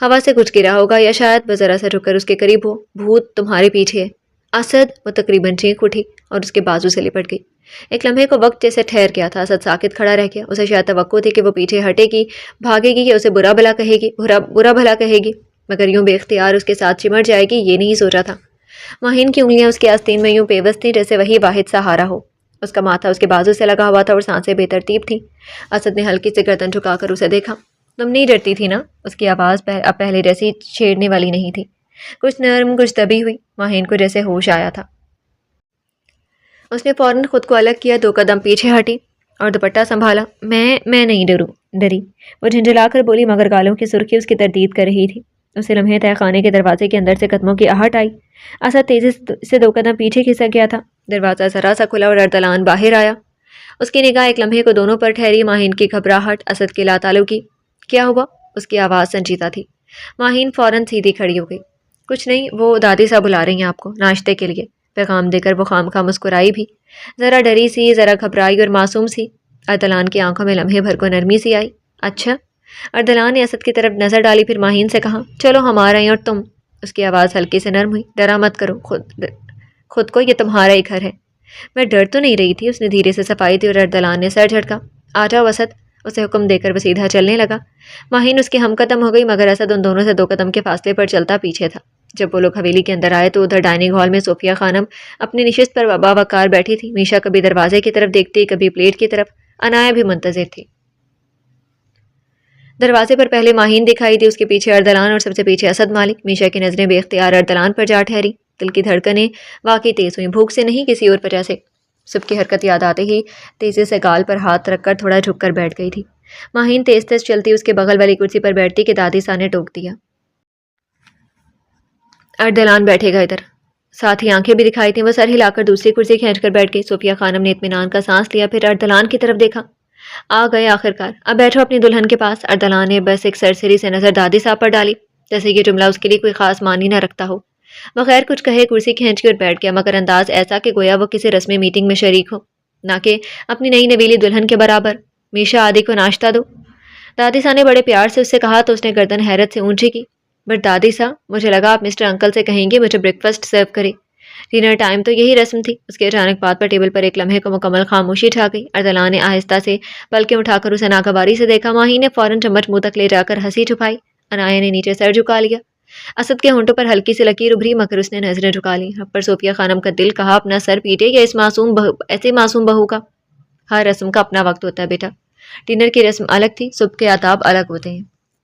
ہوا سے کچھ گرا ہوگا یا شاید وہ ذرا سا رک کر اس کے قریب ہو۔ بھوت تمہارے پیچھے ہے۔ اسد! وہ تقریباً چینخ اٹھی اور اس کے بازو سے لپٹ گئی۔ ایک لمحے کو وقت جیسے ٹھہر گیا تھا۔ اسد ساکت کھڑا رہ گیا۔ اسے شاید توقع تھی کہ وہ پیچھے ہٹے گی، بھاگے گی یا اسے برا بھلا کہے گی، مگر یوں بے اختیار اس کے ساتھ چمٹ جائے گی یہ نہیں سوچا تھا۔ ماہین کی انگلیاں اس کی آستین میں یوں پیوست تھیں جیسے وہی واحد سہارا ہو۔ اس کا ماتھا اس کے بازو سے لگا ہوا تھا اور سانسیں بے ترتیب تھیں۔ اسد نے ہلکی سے گردن جھکا کر اسے دیکھا۔ تم نہیں ڈرتی تھی نا؟ اس کی آواز اب پہلے جیسی چھیڑنے والی نہیں تھی، کچھ نرم، کچھ دبی ہوئی۔ ماہین کو جیسے ہوش آیا تھا۔ اس نے فوراً خود کو الگ کیا، 2 قدم پیچھے ہٹی اور دوپٹہ سنبھالا۔ میں نہیں ڈری، وہ جھنجھلا کر بولی مگر گالوں کی سرخی اس کی تردید کر رہی تھی۔ اسے لمحے تہ خانے کے دروازے کے اندر سے قدموں کی آہٹ آئی۔ اسد تیزی سے 2 قدم پیچھے کھسک گیا تھا۔ دروازہ ذرا سا کھلا اور اردلان باہر آیا۔ اس کی نگاہ ایک لمحے کو دونوں پر ٹھہری، ماہین کی گھبراہٹ، اسد کی لاتعلقی۔ کیا ہوا؟ اس کی آواز سنجیدہ تھی۔ ماہین فوراً سیدھی کھڑی ہو گئی۔ کچھ نہیں، وہ دادی صاحب بلا رہی ہیں آپ کو ناشتے کے لیے۔ پیغام دے کر وہ خامخواہ مسکرائی بھی، ذرا ڈری سی، ذرا گھبرائی اور معصوم سی۔ اردلان کی آنکھوں میں لمحے بھر کو نرمی سی آئی۔ اچھا؟ اردلان نے اسد کی طرف نظر ڈالی، پھر ماہین سے کہا، چلو ہم آ رہے ہیں، اور تم؟ اس کی آواز ہلکی سے نرم ہوئی۔ ڈرا مت کرو خود کو، یہ تمہارا ہی گھر ہے۔ میں ڈر تو نہیں رہی تھی، اس نے دھیرے سے صفائی دی اور اردلان نے سر جھٹکا۔ آ جاؤ اسد، اسے حکم دے کر وہ سیدھا چلنے لگا۔ ماہین اس کے ہم قدم ہو گئی مگر اسد ان دونوں سے 2 قدم کے فاصلے پر چلتا پیچھے تھا۔ جب وہ لوگ حویلی کے اندر آئے تو ادھر ڈائننگ ہال میں صوفیہ خانم اپنی نشست پر باوقار بیٹھی تھی. میشا کبھی دروازے کی طرف دیکھتی کبھی پلیٹ کی طرف. عنایا بھی منتظر تھی. دروازے پر پہلے ماہین دکھائی دی, اس کے پیچھے اردلان اور سب سے پیچھے اسد مالک. میشا کی نظریں بے اختیار اردلان پر جا ٹھہری. دل کی دھڑکنیں واقعی تیز ہوئیں, بھوک سے نہیں کسی اور وجہ سے. صبح کی حرکت یاد آتے ہی تیزی سے گال پر ہاتھ رکھ کر تھوڑا جھک کر بیٹھ گئی تھی. ماہین تیز تیز چلتی اس کے بغل والی کرسی پر بیٹھتی کہ دادی سا نے ٹوک دیا. اردلان بیٹھے گا ادھر. ساتھ ہی آنکھیں بھی دکھائی تھیں. وہ سر ہلا کر دوسری کرسی کھینچ کر بیٹھ گئی. صوفیہ خانم نے اطمینان کا سانس لیا, پھر اردلان کی طرف دیکھا. آ گئے آخرکار, اب بیٹھو اپنی دلہن کے پاس. اردلان نے بس ایک سرسری سے نظر دادی صاحب پر ڈالی, جیسے یہ جملہ اس کے لیے کوئی خاص معنی نہ رکھتا ہو. بغیر کچھ کہے کرسی کھینچ کر بیٹھ گیا, مگر انداز ایسا کہ گویا وہ کسی رسمی میٹنگ میں شریک ہو, نہ کہ اپنی نئی نویلی دلہن کے برابر. میشا آدی کو ناشتہ دو, دادی صاحب نے بڑے پیار سے اس سے کہا تو اس نے گردن حیرت سے اونچی کی. بٹ دادی صاحب, مجھے لگا آپ مسٹر انکل سے کہیں گے مجھے بریک فاسٹ سرو کرے. ڈنر ٹائم تو یہی رسم تھی. اس کے اچانک بات پر ٹیبل پر ایک لمحے کو مکمل خاموشی چھا گئی. اردلان نے آہستہ سے پلکیں اٹھا کر اسے ناگواری سے دیکھا. ماہی نے فوراً چمچ منہ تک لے جا کر ہنسی چھپائی. عنایا نے نیچے سر جھکا لیا. اسد کے ہونٹوں پر ہلکی سی لکیر ابھری, مگر اس نے نظریں جھکا لی. پر صوفیہ خانم کا دل کہا اپنا سر پیٹے یا ایسے معصوم بہو کا. ہر رسم کا اپنا وقت ہوتا ہے بیٹا. ڈنر کی رسم الگ تھی, صبح کے آداب الگ ہوتے ہیں.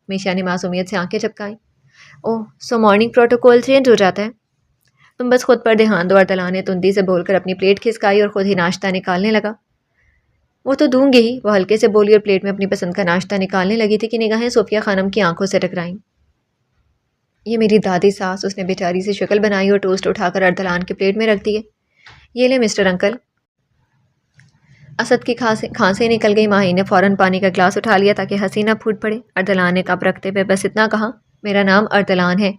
میشا نے معصومیت سے آنکھیں چپکائیں. اوہ, سو مارننگ پروٹوکول چینج ہو جاتا ہے. تم بس خود پر دھیان دو. اردلان نے تندی سے بول کر اپنی پلیٹ کھسکائی اور خود ہی ناشتہ نکالنے لگا. وہ تو دوں گی ہی, وہ ہلکے سے بولی اور پلیٹ میں اپنی پسند کا ناشتہ نکالنے لگی تھی کہ نگاہیں صوفیہ خانم کی آنکھوں سے ٹکرائیں. یہ میری دادی ساس, اس نے بیچاری سے شکل بنائی اور ٹوسٹ اٹھا کر اردلان کی پلیٹ میں رکھ دیے. یہ لے مسٹر انکل. اسد کی کھانسی نکل گئی. ماہی نے فوراً پانی کا گلاس اٹھا لیا تاکہ ہنسی نہ پھوٹ پڑے. اردلان نے کپ رکھتے ہوئے بس اتنا کہا, میرا نام اردلان ہے.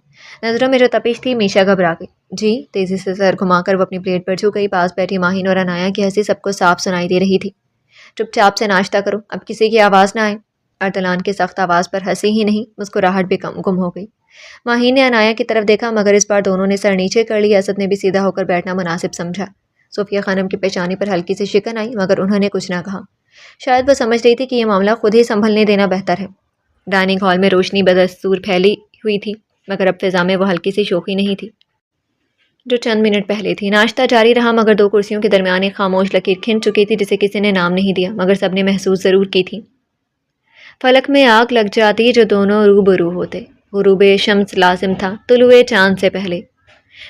نظروں میں جو تپش تھی میشا گھبرا گئی. جی, تیزی سے سر گھما کر وہ اپنی پلیٹ پر جھک گئی. پاس بیٹھی ماہین اور عنایا کی ہنسی سب کو صاف سنائی دے رہی تھی. چپ چاپ سے ناشتہ کرو, اب کسی کی آواز نہ آئے. اردلان کی سخت آواز پر ہنسی ہی نہیں مسکراہٹ بھی گم ہو گئی. ماہین نے عنایا کی طرف دیکھا, مگر اس بار دونوں نے سر نیچے کر لی. اسد نے بھی سیدھا ہو کر بیٹھنا مناسب سمجھا. صوفیہ خانم کی پیشانی پر ہلکی سی شکن آئی, مگر انہوں نے کچھ نہ کہا. شاید وہ سمجھ رہی تھی کہ یہ معاملہ خود ہی سنبھلنے دینا بہتر ہے. ڈائننگ ہال میں روشنی بدستور پھیلی ہوئی تھی, مگر اب فضا میں وہ ہلکی سی شوخی نہیں تھی جو چند منٹ پہلے تھی. ناشتہ جاری رہا, مگر دو کرسیوں کے درمیان ایک خاموش لکیر کھنچ چکی تھی جسے کسی نے نام نہیں دیا, مگر سب نے محسوس ضرور کی تھی. فلک میں آگ لگ جاتی جو دونوں روبرو ہوتے. غروب شمس لازم تھا طلوع چاند سے پہلے.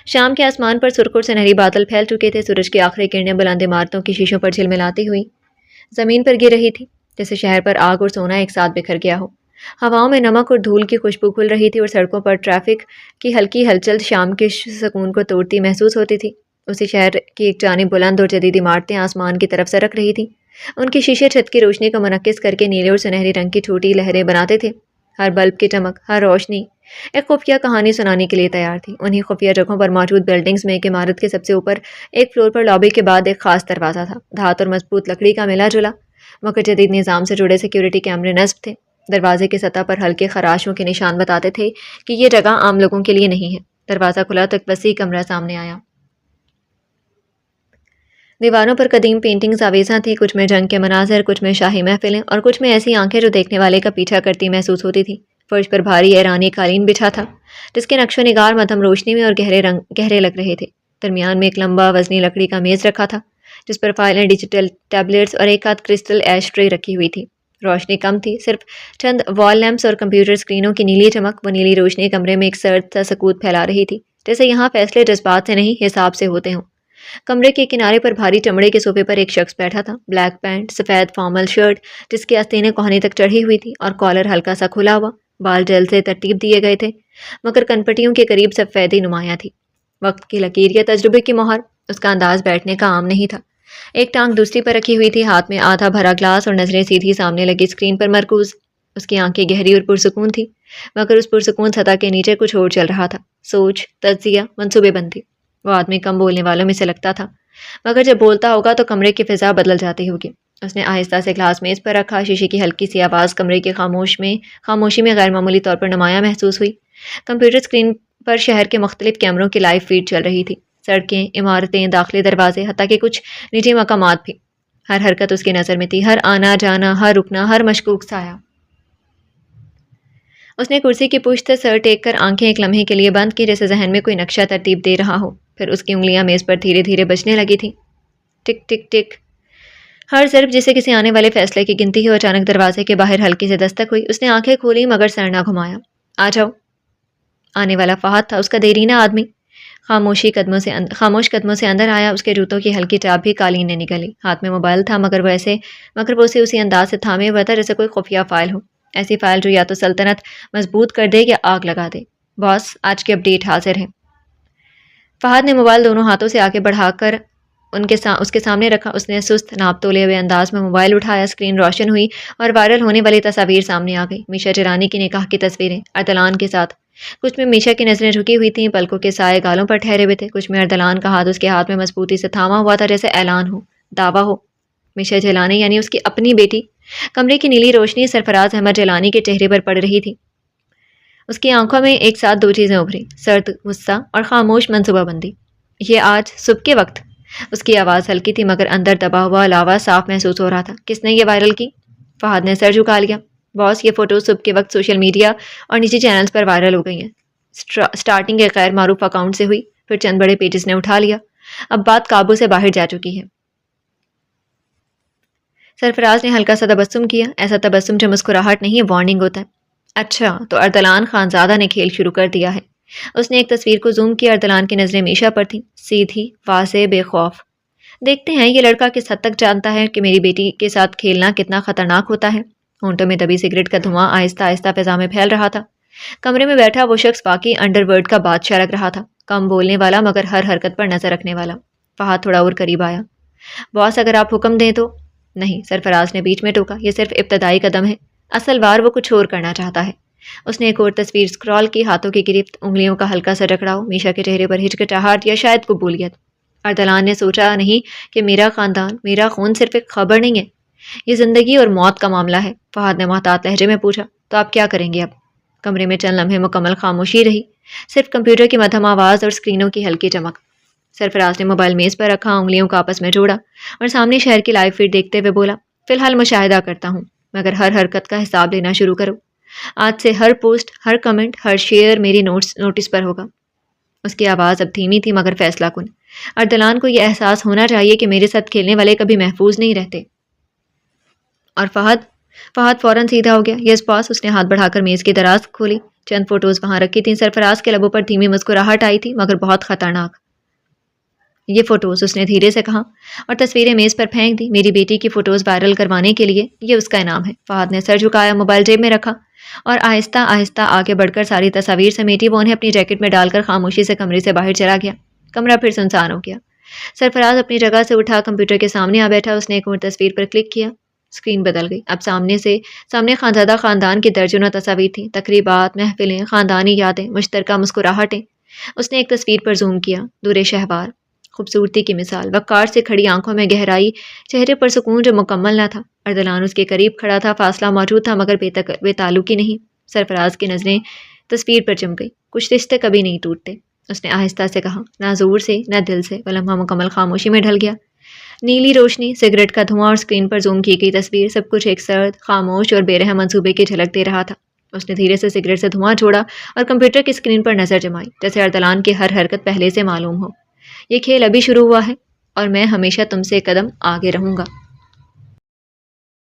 شام کے آسمان پر سرخ اور سنہری بادل پھیل چکے تھے. سورج کی آخری کرنیں بلند عمارتوں کی شیشوں پر جھلملاتی ہوئی زمین پر گر رہی تھی, جیسے شہر پر آگ اور سونا ایک ساتھ بکھر گیا ہو. ہواؤں میں نمک اور دھول کی خوشبو کھل رہی تھی اور سڑکوں پر ٹریفک کی ہلکی ہلچل شام کے سکون کو توڑتی محسوس ہوتی تھی. اسی شہر کی ایک جانب بلند اور جدید عمارتیں آسمان کی طرف سرک رہی تھیں. ان کی شیشے چھت کی روشنی کو منعکس کر کے نیلے اور سنہری رنگ کی چھوٹی لہریں بناتے تھے. ہر بلب کی چمک, ہر روشنی ایک خفیہ کہانی سنانے کے لیے تیار تھی. انہی خفیہ جگہوں پر موجود بلڈنگز میں ایک عمارت کے سب سے اوپر ایک فلور پر لابی کے بعد ایک خاص دروازہ تھا. دھات اور مضبوط لکڑی کا ملا جلا, مگر جدید نظام سے جڑے سیکیورٹی کیمرے نصب تھے. دروازے کی سطح پر ہلکے خراشوں کے نشان بتاتے تھے کہ یہ جگہ عام لوگوں کے لیے نہیں ہے. دروازہ کھلا تو ایک وسیع کمرہ سامنے آیا. دیواروں پر قدیم پینٹنگز آویزاں تھیں, کچھ میں جنگ کے مناظر, کچھ میں شاہی محفلیں, اور کچھ میں ایسی آنکھیں جو دیکھنے والے کا پیچھا کرتی محسوس ہوتی تھی. فرش پر بھاری ایرانی قالین بچھا تھا جس کے نقش و نگار مدھم روشنی میں اور گہرے لگ رہے تھے. درمیان میں ایک لمبا وزنی لکڑی کا میز رکھا تھا جس پر فائلیں, ڈیجیٹل ٹیبلٹس اور ایک آدھ کرسٹل ایش ٹرے رکھی ہوئی تھی. روشنی کم تھی, صرف چند وال لیمپس اور کمپیوٹر اسکرینوں کی نیلی چمک. وہ نیلی روشنی کمرے میں ایک سرد سا سکوت پھیلا رہی تھی, جیسے یہاں فیصلے جذبات سے نہیں حساب سے ہوتے ہوں. کمرے کے کنارے پر بھاری چمڑے کے صوفے پر ایک شخص بیٹھا تھا. بلیک پینٹ, سفید فارمل شرٹ جس کی آستینیں کوہنی تک چڑھی ہوئی تھی, اور کالر ہلکا سا کھلا ہوا. بال جل سے ترتیب دیے گئے تھے, مگر کنپٹیوں کے قریب سفیدی نمایاں تھی. وقت کی لکیر یا تجربے کی مہر. اس کا انداز بیٹھنے کا عام نہیں تھا. ایک ٹانگ دوسری پر رکھی ہوئی تھی, ہاتھ میں آدھا بھرا گلاس, اور نظریں سیدھی سامنے لگی اسکرین پر مرکوز. اس کی آنکھیں گہری اور پرسکون تھی, مگر اس پرسکون سطح کے نیچے کچھ اور چل رہا تھا. سوچ, تجزیہ, منصوبے بندی. وہ آدمی کم بولنے والوں میں سے لگتا تھا, مگر جب بولتا ہوگا تو کمرے کی فضا بدل جاتی ہوگی. اس نے آہستہ سے گلاس میز پر رکھا. شیشے کی ہلکی سی آواز کمرے کی خاموشی میں غیر معمولی طور پر نمایاں محسوس ہوئی. کمپیوٹر اسکرین پر شہر کے مختلف کیمروں کی لائیو فیڈ چل رہی تھی. سڑکیں, عمارتیں, داخلے دروازے, حتیٰ کہ کچھ نجی مقامات بھی. ہر حرکت اس کی نظر میں تھی, ہر آنا جانا, ہر رکنا, ہر مشکوک سایہ. اس نے کرسی کی پشت سے سر ٹیک کر آنکھیں ایک لمحے کے لیے بند کی، جیسے ذہن میں کوئی نقشہ ترتیب دے رہا ہو۔ پھر اس کی انگلیاں میز پر دھیرے دھیرے بجنے لگی تھیں، ٹک ٹک ٹک، ہر ضرب جسے کسی آنے والے فیصلے کی گنتی ہو۔ اچانک دروازے کے باہر ہلکی سے دستک ہوئی۔ اس نے آنکھیں کھولی مگر سر نہ گھمایا۔ آ جاؤ۔ آنے والا فہد تھا، اس کا دیرینہ آدمی خاموش قدموں سے اندر آیا۔ اس کے جوتوں کی ہلکی ٹاپ بھی قالین نے نکلی۔ ہاتھ میں موبائل تھا مگر وہ اسے اسی انداز سے تھامے ہوا تھا جیسے کوئی خفیہ فائل ہو، ایسی فائل جو یا تو سلطنت مضبوط کر دے یا آگ لگا دے۔ باس، آج کی اپڈیٹ حاضر ہے۔ فہد نے موبائل دونوں ہاتھوں سے آگے بڑھا کر اس کے سامنے رکھا۔ اس نے سست ناپ تولے ہوئے انداز میں موبائل اٹھایا۔ اسکرین روشن ہوئی اور وائرل ہونے والی تصاویر سامنے آ گئی۔ میشا جیلانی کی نکاح کی تصویریں اردلان کے ساتھ۔ کچھ میں میشا کی نظریں جھکی ہوئی تھیں، پلکوں کے سائے گالوں پر ٹھہرے ہوئے تھے۔ کچھ میں اردلان کا ہاتھ اس کے ہاتھ میں مضبوطی سے تھاما ہوا تھا، جیسے اعلان ہو، دعویٰ ہو۔ میشا جیلانی یعنی اس کی اپنی بیٹی۔ کمرے کی نیلی روشنی سرفراز احمد جیلانی کے چہرے پر پڑ رہی تھی۔ اس کی آنکھوں میں ایک ساتھ دو چیزیں ابھری، سرد غصہ اور خاموش منصوبہ بندی۔ یہ آج صبح کے وقت؟ اس کی آواز ہلکی تھی مگر اندر دبا ہوا لاوا صاف محسوس ہو رہا تھا۔ کس نے یہ وائرل کی؟ فہد نے سر جھکا لیا۔ باس، یہ فوٹو صبح کے وقت سوشل میڈیا اور نجی چینلز پر وائرل ہو گئی ہیں۔ سٹارٹنگ ایک غیر معروف اکاؤنٹ سے ہوئی، پھر چند بڑے پیجز نے اٹھا لیا۔ اب بات قابو سے باہر جا چکی ہے۔ سرفراز نے ہلکا سا تبسم کیا، ایسا تبسم جو مسکراہٹ نہیں وارننگ ہوتا ہے۔ اچھا، تو اردلان خانزادہ نے کھیل شروع کر دیا ہے۔ اس نے ایک تصویر کو زوم کیا۔ اردلان کی نظریں میشا پر تھیں، سیدھی، واضح، بے خوف۔ دیکھتے ہیں یہ لڑکا کس حد تک جانتا ہے کہ میری بیٹی کے ساتھ کھیلنا کتنا خطرناک ہوتا ہے۔ ہونٹوں میں دبی سگریٹ کا دھواں آہستہ آہستہ فضا میں پھیل رہا تھا۔ کمرے میں بیٹھا وہ شخص واقعی انڈر ورلڈ کا بادشاہ لگ رہا تھا، کم بولنے والا مگر ہر حرکت پر نظر رکھنے والا۔ فہد تھوڑا اور قریب آیا۔ باس، اگر آپ حکم دیں تو؟ نہیں، سرفراز نے بیچ میں ٹوکا، یہ صرف ابتدائی قدم ہے، اصل وار وہ کچھ اور کرنا چاہتا ہے۔ اس نے ایک اور تصویر سکرال کی، ہاتھوں کی گرفت، انگلیوں کا ہلکا سا ٹکراؤ، میشا کے چہرے پر ہچکچاہٹ یا شاید قبولیت۔ اردلان نے سوچا نہیں کہ میرا خاندان، میرا خون صرف ایک خبر نہیں ہے، یہ زندگی اور موت کا معاملہ ہے۔ فہد نے محتاط لہجے میں پوچھا، تو آپ کیا کریں گے اب؟ کمرے میں چند لمحے مکمل خاموشی رہی، صرف کمپیوٹر کی مدھم آواز اور اسکرینوں کی ہلکی چمک۔ سرفراز نے موبائل میز پر رکھا، انگلیوں کو آپس میں جوڑا اور سامنے شہر کی لائیو فیڈ دیکھتے ہوئے بولا، فی الحال مشاہدہ کرتا ہوں، مگر ہر حرکت کا حساب لینا شروع کرو۔ آج سے ہر پوسٹ، ہر کمنٹ، ہر شیئر میری نوٹس پر ہوگا۔ اس کی آواز اب دھیمی تھی مگر فیصلہ کن۔ اردلان کو یہ احساس ہونا چاہیے کہ میرے ساتھ کھیلنے والے کبھی محفوظ نہیں رہتے۔ اور فہد فوراً سیدھا ہو گیا۔ یس باس۔ اس نے ہاتھ بڑھا کر میز کی دراز کھولی، چند فوٹوز وہاں رکھی تھیں۔ سرفراز کے لبوں پر دھیمی مسکراہٹ آئی تھی مگر بہت خطرناک۔ یہ فوٹوز، اس نے دھیرے سے کہا اور تصویریں میز پر پھینک دی۔ میری بیٹی کی فوٹوز وائرل کروانے کے لیے یہ اس کا انعام ہے۔ فہد نے سر جھکایا، موبائل جیب میں رکھا اور آہستہ آہستہ آگے بڑھ کر ساری تصاویر سمیٹی۔ وہ انہیں اپنی جیکٹ میں ڈال کر خاموشی سے کمرے سے باہر چلا گیا۔ کمرہ پھر سنسان ہو گیا۔ سرفراز اپنی جگہ سے اٹھا کمپیوٹر کے سامنے آ بیٹھا۔ اس نے ایک اور تصویر پر کلک کیا، اسکرین بدل گئی۔ اب سامنے خانزادہ خاندان کی درجنوں تصاویر تھیں، تقریبات، محفلیں، خاندانی یادیں، مشترکہ مسکراہٹیں۔ اس نے ایک تصویر پر زوم کیا، دور شہوار، خوبصورتی کی مثال، وقار سے کھڑی آنکھوں میں گہرائی، چہرے پر سکون جو مکمل نہ تھا۔ اردلان اس کے قریب کھڑا تھا، فاصلہ موجود تھا مگر بے تعلقی نہیں۔ سرفراز کی نظریں تصویر پر جم گئی۔ کچھ رشتے کبھی نہیں ٹوٹتے، اس نے آہستہ سے کہا، نہ زور سے نہ دل سے۔ وہ لمحہ مکمل خاموشی میں ڈھل گیا۔ نیلی روشنی، سگریٹ کا دھواں اور اسکرین پر زوم کی گئی تصویر، سب کچھ ایک سرد، خاموش اور بے رحم منصوبے کی جھلک دے رہا تھا۔ اس نے دھیرے سے سگریٹ سے دھواں چھوڑا اور کمپیوٹر کی اسکرین پر نظر جمائی، جیسے اردلان کی ہر حرکت پہلے سے معلوم ہو۔ یہ کھیل ابھی شروع ہوا ہے اور میں ہمیشہ تم سے ایک قدم آگے رہوں گا۔